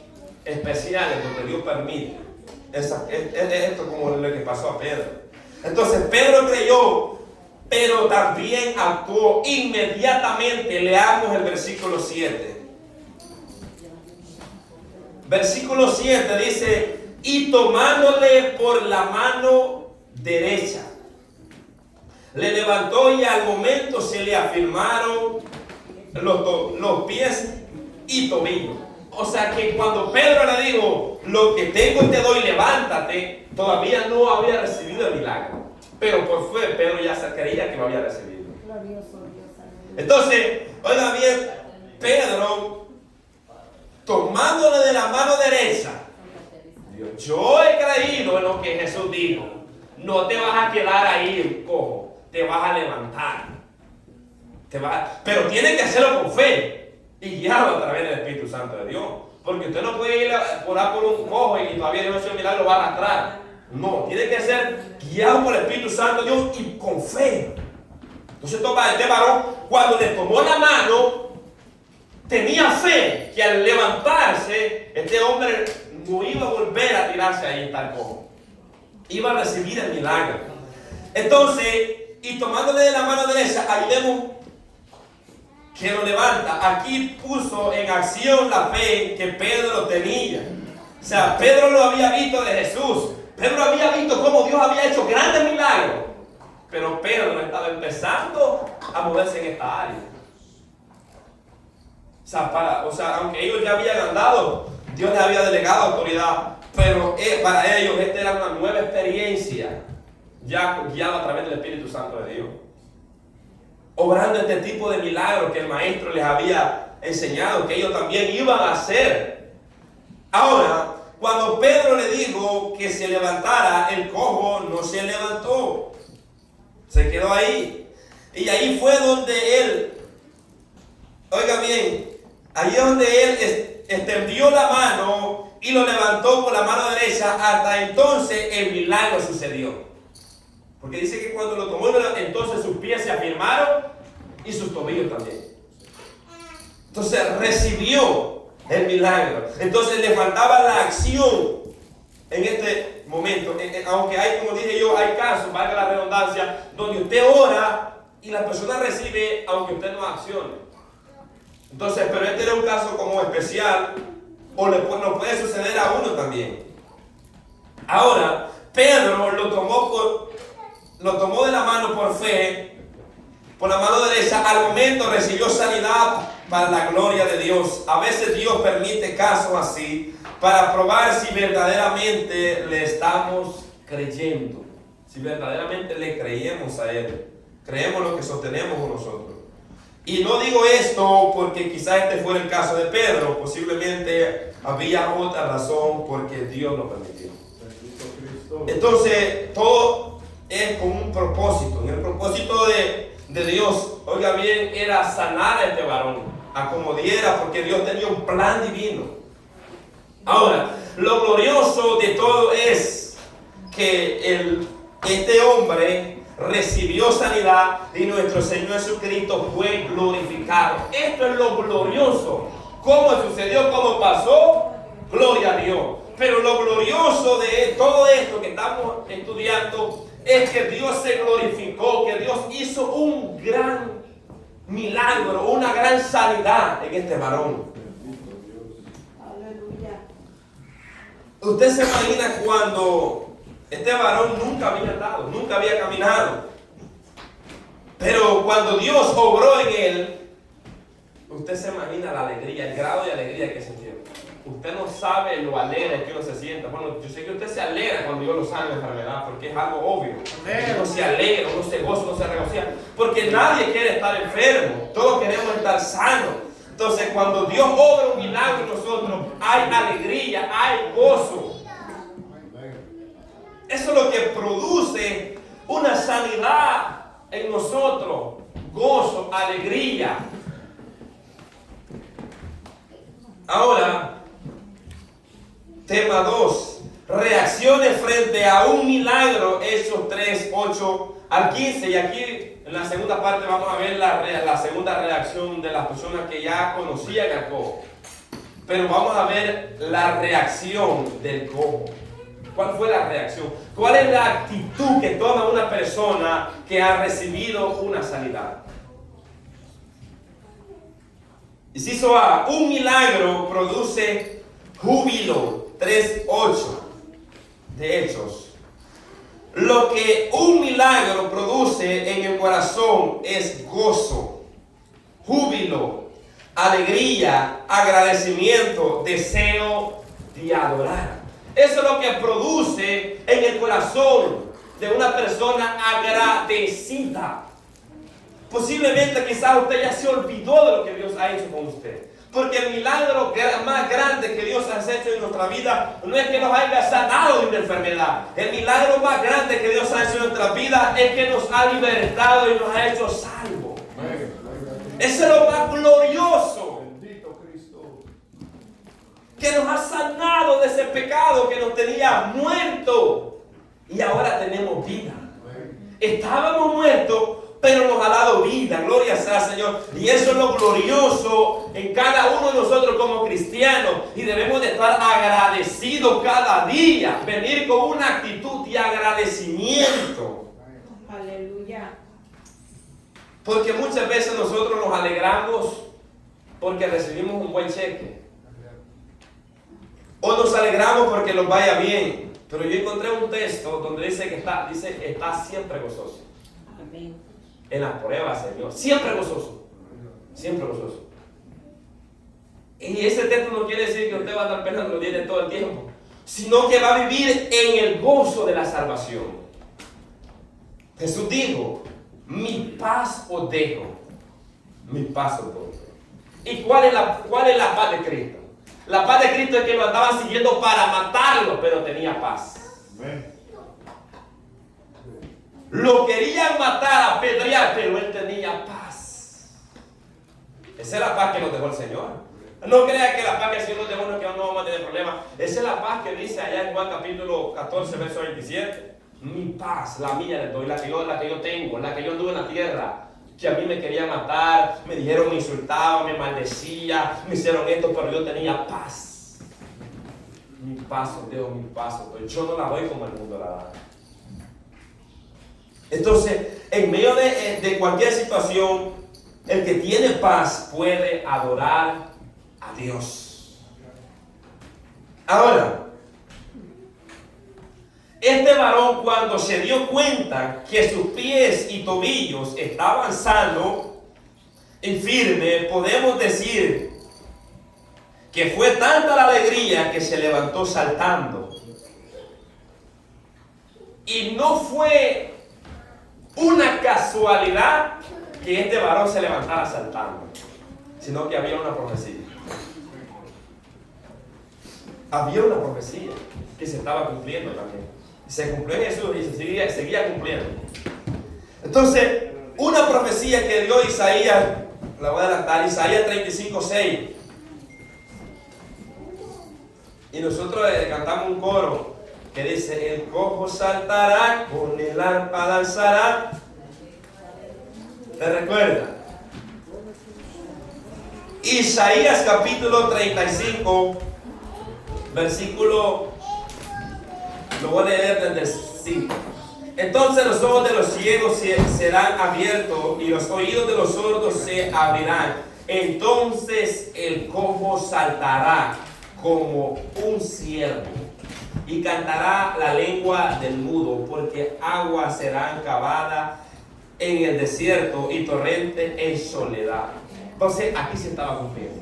especiales donde Dios permite. Es esto como lo que pasó a Pedro. Entonces Pedro creyó, pero también actuó inmediatamente. Leamos el versículo 7. Versículo 7 dice: y tomándole por la mano derecha, le levantó y al momento se le afirmaron los pies y tobillos. O sea que cuando Pedro le dijo: lo que tengo te doy, levántate, todavía no había recibido el milagro. Pero por fe Pedro ya se creía que lo había recibido. Entonces, oiga bien, Pedro, tomándole de la mano derecha, yo he creído en lo que Jesús dijo: no te vas a quedar ahí cojo, te vas a levantar. Pero tiene que hacerlo con fe y guiado a través del Espíritu Santo de Dios. Porque usted no puede ir a orar por un cojo y todavía Dios no ha hecho el milagro, lo va a arrastrar. No, tiene que ser guiado por el Espíritu Santo de Dios y con fe. Entonces este varón, cuando le tomó la mano, tenía fe que al levantarse, este hombre no iba a volver a tirarse ahí tal como. Iba a recibir el milagro. Entonces, y tomándole de la mano derecha, ahí vemos que lo levanta. Aquí puso en acción la fe que Pedro tenía. O sea, Pedro lo había visto de Jesús. Pedro había visto cómo Dios había hecho grandes milagros, pero Pedro estaba empezando a moverse en esta área. O sea, aunque ellos ya habían andado, Dios les había delegado autoridad, pero para ellos esta era una nueva experiencia, ya guiada a través del Espíritu Santo de Dios, obrando este tipo de milagros que el maestro les había enseñado, que ellos también iban a hacer. Ahora, cuando Pedro le dijo que se levantara, el cojo no se levantó, se quedó ahí. Y ahí fue donde él, oiga bien, ahí es donde él extendió la mano y lo levantó con la mano derecha. Hasta entonces el milagro sucedió. Porque dice que cuando lo tomó, entonces sus pies se afirmaron y sus tobillos también. Entonces recibió el milagro. Entonces le faltaba la acción en este momento. Aunque hay, como dije yo, hay casos, valga la redundancia, donde usted ora y la persona recibe aunque usted no accione. Entonces, pero este era un caso como especial, o nos puede suceder a uno también. Ahora, Pedro lo tomó de la mano por fe, por la mano derecha. Al momento recibió sanidad para la gloria de Dios. A veces Dios permite casos así para probar si verdaderamente le estamos creyendo, si verdaderamente le creemos a Él, creemos lo que sostenemos con nosotros. Y no digo esto porque quizás este fuera el caso de Pedro, posiblemente había otra razón porque Dios lo permitió. Entonces, todo es con un propósito. Y el propósito de Dios, oiga bien, era sanar a este varón, acomodiera, porque Dios tenía un plan divino. Ahora, lo glorioso de todo es que este hombre recibió sanidad y nuestro Señor Jesucristo fue glorificado. Esto es lo glorioso. ¿Cómo sucedió? ¿Cómo pasó? Gloria a Dios. Pero lo glorioso de todo esto que estamos estudiando es que Dios se glorificó, que Dios hizo un gran milagro, una gran sanidad en este varón. Aleluya. Usted se imagina cuando este varón nunca había andado, nunca había caminado. Pero cuando Dios obró en él, usted se imagina la alegría, el grado de alegría que sintió. Usted no sabe lo alegre que uno se sienta. Bueno, yo sé que usted se alegra cuando Dios lo sana de la enfermedad, porque es algo obvio. Uno se alegra, uno se goza, uno se regocija. Porque nadie quiere estar enfermo, todos queremos estar sanos. Entonces, cuando Dios obra un milagro en nosotros, hay alegría, hay gozo. Eso es lo que produce una sanidad en nosotros, gozo, alegría. Ahora, tema 2, reacciones frente a un milagro, Hechos 3, 8 al 15. Y aquí en la segunda parte vamos a ver la segunda reacción de las personas que ya conocían a cojo. Pero vamos a ver la reacción del cojo. ¿Cuál fue la reacción? ¿Cuál es la actitud que toma una persona que ha recibido una sanidad? Inciso A, un milagro produce júbilo. 3:8 de Hechos. Lo que un milagro produce en el corazón es gozo, júbilo, alegría, agradecimiento, deseo de adorar. Eso es lo que produce en el corazón de una persona agradecida. Posiblemente quizás usted ya se olvidó de lo que Dios ha hecho con usted. Porque el milagro más grande que Dios ha hecho en nuestra vida no es que nos haya sanado de una enfermedad. El milagro más grande que Dios ha hecho en nuestra vida es que nos ha libertado y nos ha hecho salvos. Eso es lo más glorioso. Que nos ha sanado de ese pecado que nos tenía muerto y ahora tenemos vida. Estábamos muertos, pero nos ha dado vida. Gloria sea al Señor. Y eso es lo glorioso en cada uno de nosotros como cristianos. Y debemos de estar agradecidos cada día. Venir con una actitud de agradecimiento. Aleluya. Porque muchas veces nosotros nos alegramos porque recibimos un buen cheque. O nos alegramos porque nos vaya bien. Pero yo encontré un texto donde dice que está siempre gozoso. Amén. En las pruebas, Señor. Siempre gozoso. Siempre gozoso. Y ese texto no quiere decir que usted va a estar pensando bien de todo el tiempo, sino que va a vivir en el gozo de la salvación. Jesús dijo: mi paz os dejo, mi paz os doy. ¿Y cuál es la paz de Cristo? La paz de Cristo es que lo andaban siguiendo para matarlo, pero tenía paz. Amén. Lo querían matar, apedrear, pero él tenía paz. Esa es la paz que nos dejó el Señor. No crea que la paz que el Señor nos dejó no es que no vamos a tener problemas. Esa es la paz que dice allá en Juan capítulo 14, verso 27. Mi paz, la mía les doy, la que yo tengo, la que yo anduve en la tierra. Que a mí me querían matar, me dijeron, me insultaban, me maldecían, me hicieron esto, pero yo tenía paz. Mi paz os dejo, mi paz os doy. Yo no la doy como el mundo la da. Entonces, en medio de cualquier situación, el que tiene paz puede adorar a Dios. Ahora, este varón, cuando se dio cuenta que sus pies y tobillos estaban sanos y firmes, podemos decir que fue tanta la alegría que se levantó saltando. Y no fue una casualidad que este varón se levantara saltando, sino que había una profecía. Había una profecía que se estaba cumpliendo también. Se cumplió en Jesús y se seguía cumpliendo. Entonces, una profecía que dio Isaías, la voy a adelantar, Isaías 35:6. Y nosotros cantamos un coro que dice: el cojo saltará, con el arpa danzará. ¿Te recuerda? Isaías capítulo 35, versículo, lo voy a leer desde el 5. Entonces los ojos de los ciegos serán abiertos y los oídos de los sordos se abrirán. Entonces el cojo saltará como un ciervo y cantará la lengua del mudo, porque aguas serán cavadas en el desierto y torrentes en soledad. Entonces aquí se estaba cumpliendo.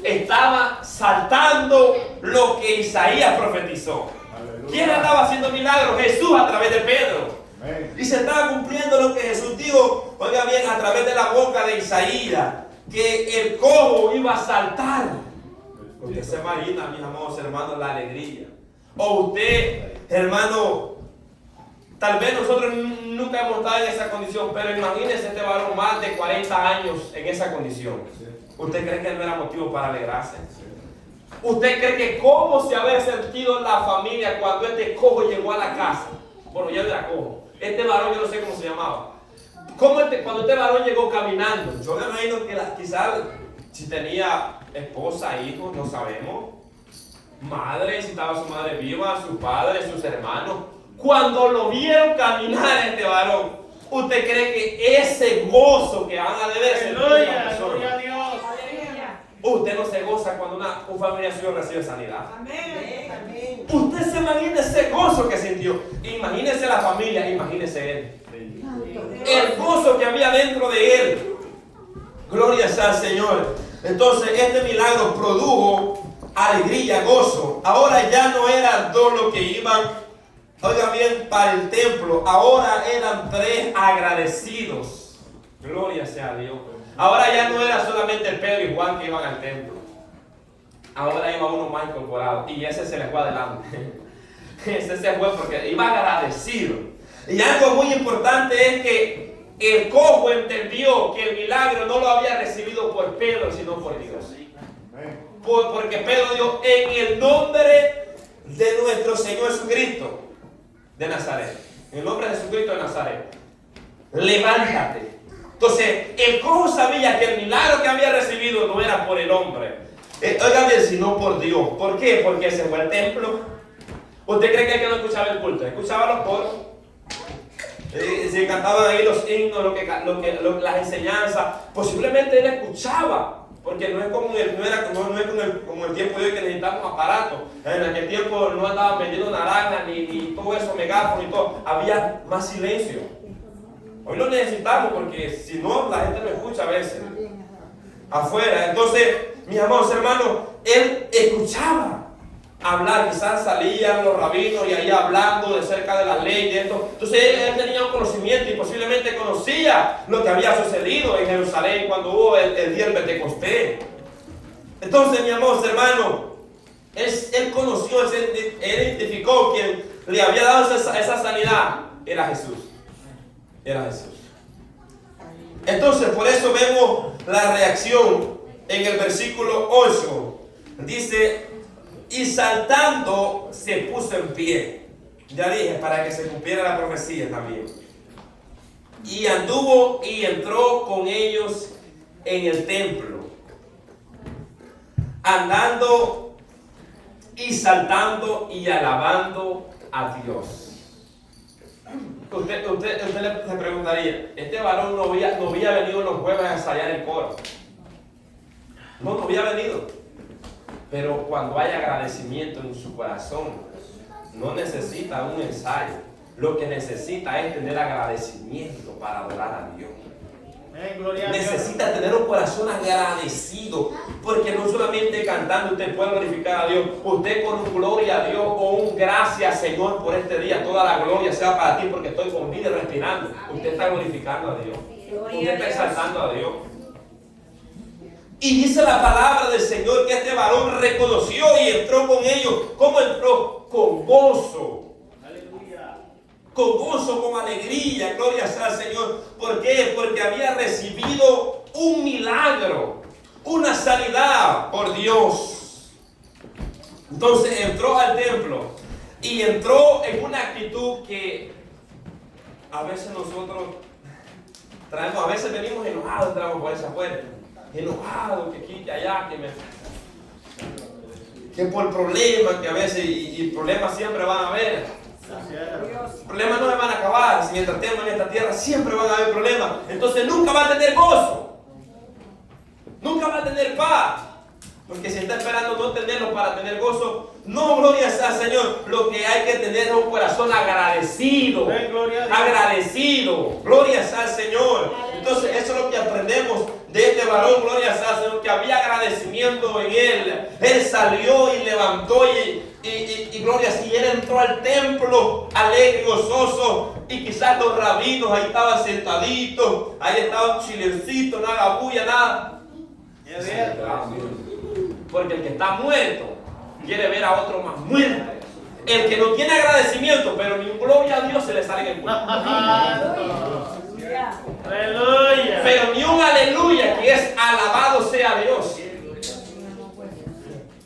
Estaba saltando lo que Isaías profetizó. Aleluya. ¿Quién estaba haciendo milagros? Jesús a través de Pedro. Amén. Y se estaba cumpliendo lo que Jesús dijo, oiga bien, a través de la boca de Isaías, que el cojo iba a saltar. Usted se imagina, mis amados hermanos, la alegría. O usted, hermano, tal vez nosotros nunca hemos estado en esa condición, pero imagínese este varón más de 40 años en esa condición. ¿Usted cree que no era motivo para alegrarse? ¿Usted cree que cómo se había sentido la familia cuando este cojo llegó a la casa? Bueno, ya no era cojo. Este varón yo no sé cómo se llamaba. Cuando este varón llegó caminando, yo me imagino que quizás si tenía esposa, hijos, no sabemos. Madre, si estaba su madre viva, su padre, sus hermanos. Cuando lo vieron caminar a este varón, ¿usted cree que ese gozo que van a deber sentir una Aleluya, persona? gloria a Dios. Aleluya. Usted no se goza cuando un familiar suyo recibe sanidad. Amén. Amén. Usted se imagina ese gozo que sintió. Imagínese la familia, imagínese él. El gozo que había dentro de él. Gloria sea al Señor. Entonces este milagro produjo alegría, gozo. Ahora ya no eran dos los que iban, oigan bien, para el templo. Ahora eran tres agradecidos. Gloria sea a Dios. Ahora ya no era solamente Pedro y Juan que iban al templo. Ahora iba uno más incorporado. Y ese se le fue adelante. Ese se fue porque iba agradecido. Y algo muy importante es que el cojo entendió que el milagro no lo había recibido por Pedro, sino por Dios. Porque Pedro dijo: en el nombre de nuestro Señor Jesucristo de Nazaret. En el nombre de Jesucristo de Nazaret. Levántate. Entonces, el cojo sabía que el milagro que había recibido no era por el hombre. Oigan bien, sino por Dios. ¿Por qué? Porque se fue al templo. ¿Usted cree que el que no escuchaba el culto? Escuchaba los coros. Se cantaban ahí los himnos, las enseñanzas. Posiblemente él escuchaba, Porque no es como no es como el tiempo de hoy que necesitamos aparatos. En aquel tiempo no andaban vendiendo naranjas ni todo eso, megáfono y todo. Había más silencio. Hoy lo necesitamos porque si no, la gente no escucha a veces afuera. Entonces, mis amados hermanos, él escuchaba hablar. Quizás salían los rabinos y ahí hablando de cerca de la ley, de esto. Entonces él tenía un conocimiento y posiblemente conocía lo que había sucedido en Jerusalén cuando hubo el día del Pentecostés. Entonces, mis amados hermanos, él conoció, él identificó quien le había dado esa sanidad. Era Jesús. Era Jesús. Entonces, por eso vemos la reacción en el versículo 8. Dice, y saltando se puso en pie. Ya dije, para que se cumpliera la profecía también. Y anduvo y entró con ellos en el templo, andando y saltando y alabando a Dios. Usted le preguntaría, este varón no había venido los jueves a ensayar el coro. No había venido. Pero cuando hay agradecimiento en su corazón, no necesita un ensayo. Lo que necesita es tener agradecimiento para adorar a Dios. Necesita tener un corazón agradecido, porque no solamente cantando usted puede glorificar a Dios. Usted con un gloria a Dios o un gracias Señor por este día, toda la gloria sea para ti porque estoy con vida y respirando. Usted está glorificando a Dios, usted está exaltando a Dios. Y dice la palabra del Señor que este varón reconoció y entró con ellos. ¿Cómo entró? Con gozo. Con gozo, con alegría, gloria sea al Señor. ¿Por qué? Porque había recibido un milagro, una sanidad por Dios. Entonces entró al templo y entró en una actitud que a veces nosotros traemos, a veces venimos enojados, entramos por esa puerta, enojados, que aquí, que allá, que por problemas, que a veces, y problemas siempre van a haber. Los problemas no se van a acabar. Si mientras estemos en esta tierra siempre van a haber problemas. Entonces nunca va a tener gozo, nunca va a tener paz, porque si está esperando no tenerlo para tener gozo, no, gloria sea al Señor. Lo que hay que tener es un corazón agradecido. Agradecido, gloria sea al Señor. Entonces eso es lo que aprendemos de este varón, gloria sea al Señor, que había agradecimiento en él. Él salió y levantó y gloria, si él entró al templo alegre y gozoso, y quizás los rabinos ahí estaban sentaditos, ahí estaba un chilencito, no haga bulla, nada. Porque el que está muerto quiere ver a otro más muerto. El que no tiene agradecimiento, pero ni un gloria a Dios se le sale en el cuerpo. Aleluya. Pero ni un aleluya, que es alabado sea Dios,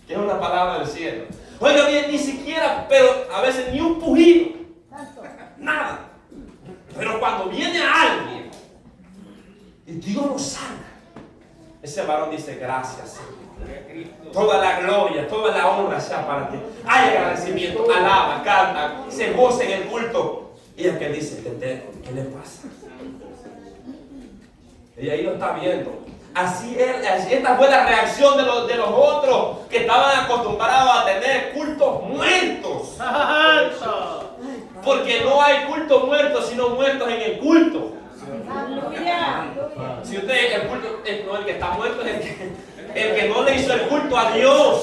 que es una palabra del cielo. Oiga bien, ni siquiera, pero a veces ni un pujido, nada. Pero cuando viene alguien y Dios lo sana, ese varón dice gracias Señor. Toda la gloria, toda la honra sea para ti. Hay agradecimiento, alaba, canta, se goza en el culto. Y el que dice, ¿qué le pasa? Y ahí lo está viendo. Así esta fue la reacción de los otros que estaban acostumbrados a tener cultos muertos. Porque no hay cultos muertos, sino muertos en el culto. Si usted, el culto, no, el que está muerto es el que no le hizo el culto a Dios.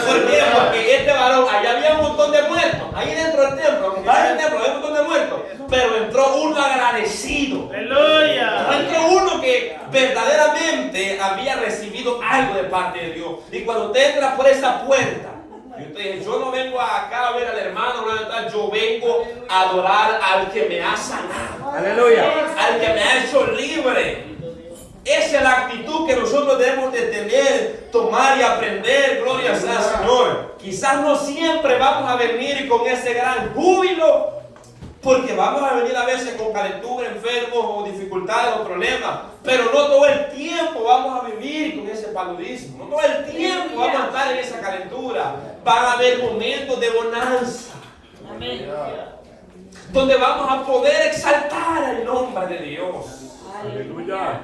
¿Por qué? Porque este varón, allá había un montón de muertos. Ahí dentro del templo, había un montón de muertos. Pero entró uno agradecido. Entró uno que verdaderamente había recibido algo de parte de Dios. Y cuando usted entra por esa puerta, y usted dice, yo no vengo acá a ver al hermano, yo vengo a adorar al que me ha sanado. Aleluya. Al que me ha hecho libre. Esa es la actitud que nosotros debemos de tener, tomar y aprender, gloria sea al Señor. Quizás no siempre vamos a venir con ese gran júbilo, porque vamos a venir a veces con calentura, enfermos o dificultades o problemas, pero no todo el tiempo vamos a vivir con ese paludismo, no todo el tiempo vamos a estar en esa calentura. Van a haber momentos de bonanza, donde vamos a poder exaltar el nombre de Dios. Aleluya.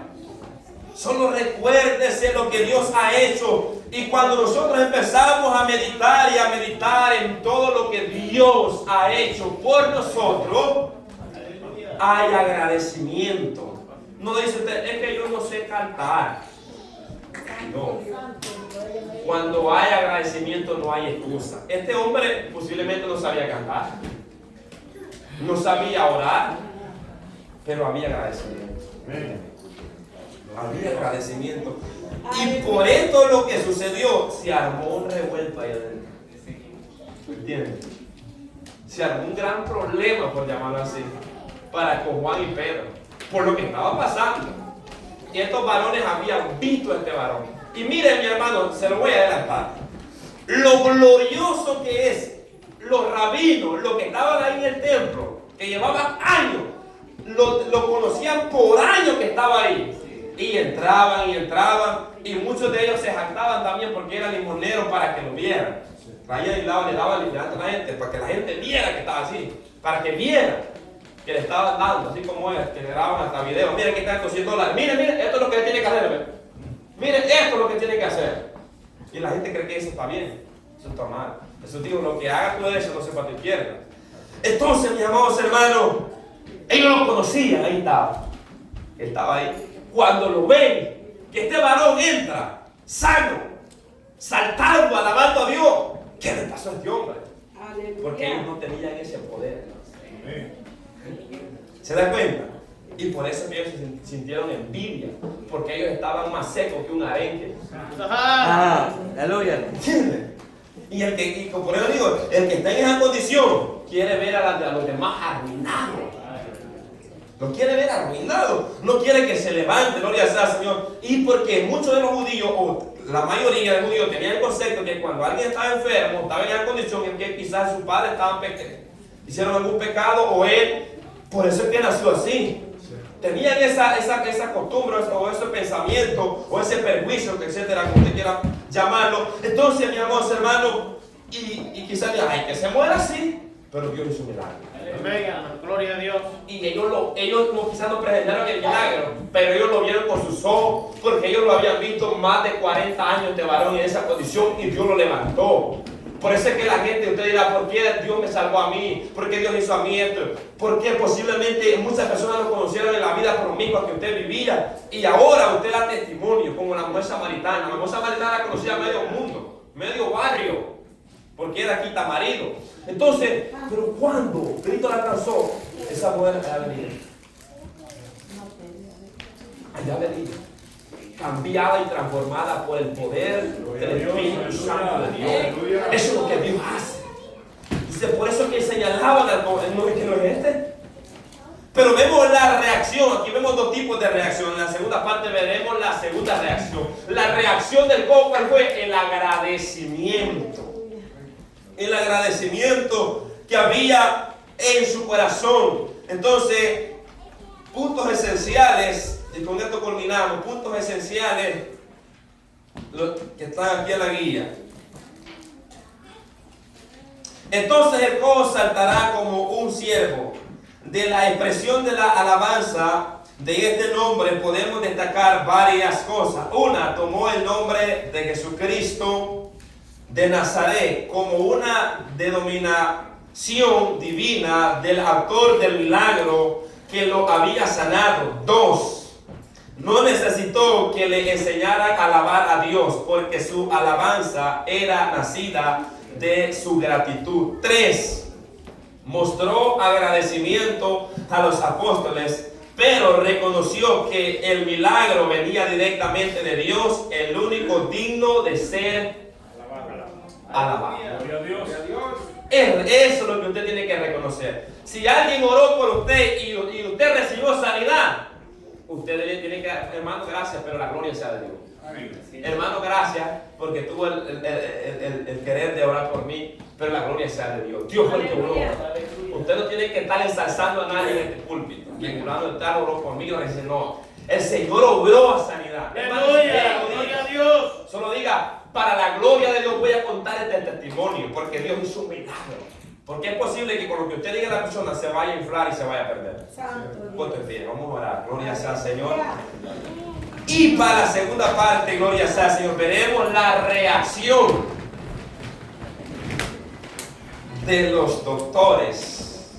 Solo recuérdese lo que Dios ha hecho. Y cuando nosotros empezamos a meditar y a meditar en todo lo que Dios ha hecho por nosotros, hay agradecimiento. No dice usted, es que yo no sé cantar. No. Cuando hay agradecimiento no hay excusa. Este hombre posiblemente no sabía cantar, no sabía orar, pero había agradecimiento. Había agradecimiento. Y por esto lo que sucedió, se armó un revuelto ahí adentro. ¿Entiendes? Se armó un gran problema, por llamarlo así, para con Juan y Pedro, por lo que estaba pasando. Y estos varones habían visto a este varón. Y miren, mi hermano, se lo voy a adelantar. Lo glorioso que es, los rabinos, los que estaban ahí en el templo, que llevaban años, lo conocían por años que estaba ahí. Y entraban, y muchos de ellos se jactaban también porque eran limoneros para que lo vieran. Traían y le daban libertad a la gente, para que la gente viera que estaba así, para que viera que le estaban dando, así como es, que le grababan hasta videos. Miren, aquí están estos $100. Miren, esto es lo que tiene que hacer. ¿Ven? Miren, esto es lo que tiene que hacer. Y la gente cree que eso está bien, eso está mal. Eso digo, lo que haga tú eso no sea para tu izquierda. Entonces, mis amados hermanos, ellos lo conocían, ahí estaba. Estaba ahí. Cuando lo ven, que este varón entra sano, saltando, alabando a Dios, ¿qué le pasó a este hombre? Aleluya. Porque ellos no tenían ese poder. ¿Se da cuenta? Y por eso que ellos se sintieron envidia, porque ellos estaban más secos que un arenque. Aleluya. ¿Entiendes? Y por eso digo, el que está en esa condición quiere ver a los demás arruinados. Lo quiere ver arruinado. No quiere que se levante, gloria sea al Señor. Y porque muchos de los judíos, o la mayoría de los judíos, tenían el concepto que cuando alguien estaba enfermo, estaba en esa condición en que quizás sus padres hicieron algún pecado, o él, por eso es que nació así. Tenían esa costumbre, o ese pensamiento, o ese perjuicio, etcétera, como usted quiera llamarlo. Entonces, mi amor, hermano, y quizás diga, ay, que se muera así, pero Dios hizo un milagro. Amén. Gloria a Dios. Y ellos quizás no presenciaron el milagro, pero ellos lo vieron con sus ojos, porque ellos lo habían visto más de 40 años de varón en esa condición y Dios lo levantó. Por eso es que la gente, usted dirá, ¿por qué Dios me salvó a mí? ¿Por qué Dios hizo a mí esto? Porque posiblemente muchas personas lo conocieron en la vida promiscua que usted vivía y ahora usted da testimonio, como la mujer samaritana. La mujer samaritana la conocía medio mundo, medio barrio, porque era quitamarido. Entonces, pero cuando Cristo la alcanzó, esa mujer había venido. Allá venido. Cambiada y transformada por el poder del Espíritu Santo de Dios. Eso es lo que Dios hace. Dice, por eso que señalaban al joven, que no es este. Pero vemos la reacción. Aquí vemos dos tipos de reacción. En la segunda parte veremos la segunda reacción. La reacción del joven, ¿cuál fue? El agradecimiento. El agradecimiento que había en su corazón. Entonces, puntos esenciales, y con esto culminamos, puntos esenciales que están aquí en la guía. Entonces el cojo saltará como un ciervo. De la expresión de la alabanza de este nombre podemos destacar varias cosas. Una, tomó el nombre de Jesucristo de Nazaret como una denominación divina del autor del milagro que lo había sanado. Dos, no necesitó que le enseñaran a alabar a Dios porque su alabanza era nacida de su gratitud. Tres, mostró agradecimiento a los apóstoles, pero reconoció que el milagro venía directamente de Dios, el único digno de ser alabado. Gloria a Dios. Eso es lo que usted tiene que reconocer. Si alguien oró por usted y usted recibió sanidad, usted le tiene que dar, hermano, gracias, pero la gloria sea de Dios. Hermano, gracias porque tuvo el querer de orar por mí, pero la gloria sea de Dios. Dios fue el que oró. Usted no tiene que estar ensalzando a nadie en este púlpito. Que fulano de tal oró por mí, o dice, no. El Señor obró a sanidad. Gloria a Dios. Solo diga, para la gloria de Dios voy a contar este testimonio, porque Dios hizo un milagro. Porque es posible que con lo que usted diga a la persona se vaya a inflar y se vaya a perder. Santo Dios. Ponte en pie, vamos a orar. Gloria sea al Señor. Y para la segunda parte, gloria sea al Señor, veremos la reacción de los doctores,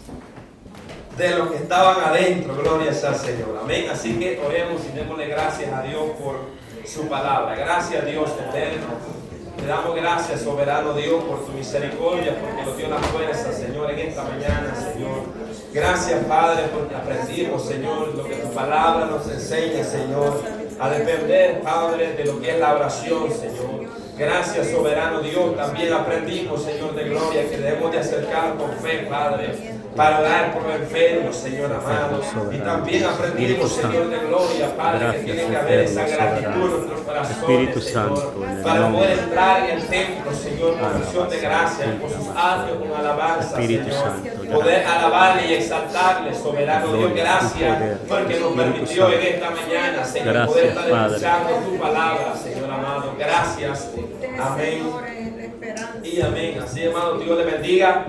de los que estaban adentro, gloria sea al Señor. Amén. Así que oremos y démosle gracias a Dios por su palabra. Gracias, Dios eterno. Te damos gracias, soberano Dios, por tu misericordia, porque nos dio la fuerza, Señor, en esta mañana, Señor. Gracias, Padre, porque aprendimos, Señor, lo que tu palabra nos enseña, Señor, a depender, Padre, de lo que es la oración, Señor. Gracias, soberano Dios. También aprendimos, Señor de gloria, que debemos de acercar con fe, Padre, para orar por los enfermos, Señor amado. Y también aprendimos, Señor de gloria, Padre, que tiene que haber esa gratitud en nuestros corazones, Señor, para poder entrar en el templo, Señor, con acción de gracia, con sus atrios, con alabanza, Señor. Poder alabarle y exaltarle, soberano Dios. Gracias, porque nos permitió en esta mañana, Señor, poder estar escuchando tu palabra, Señor amado. Gracias. Amén. Y amén. Así, hermano, Dios le bendiga.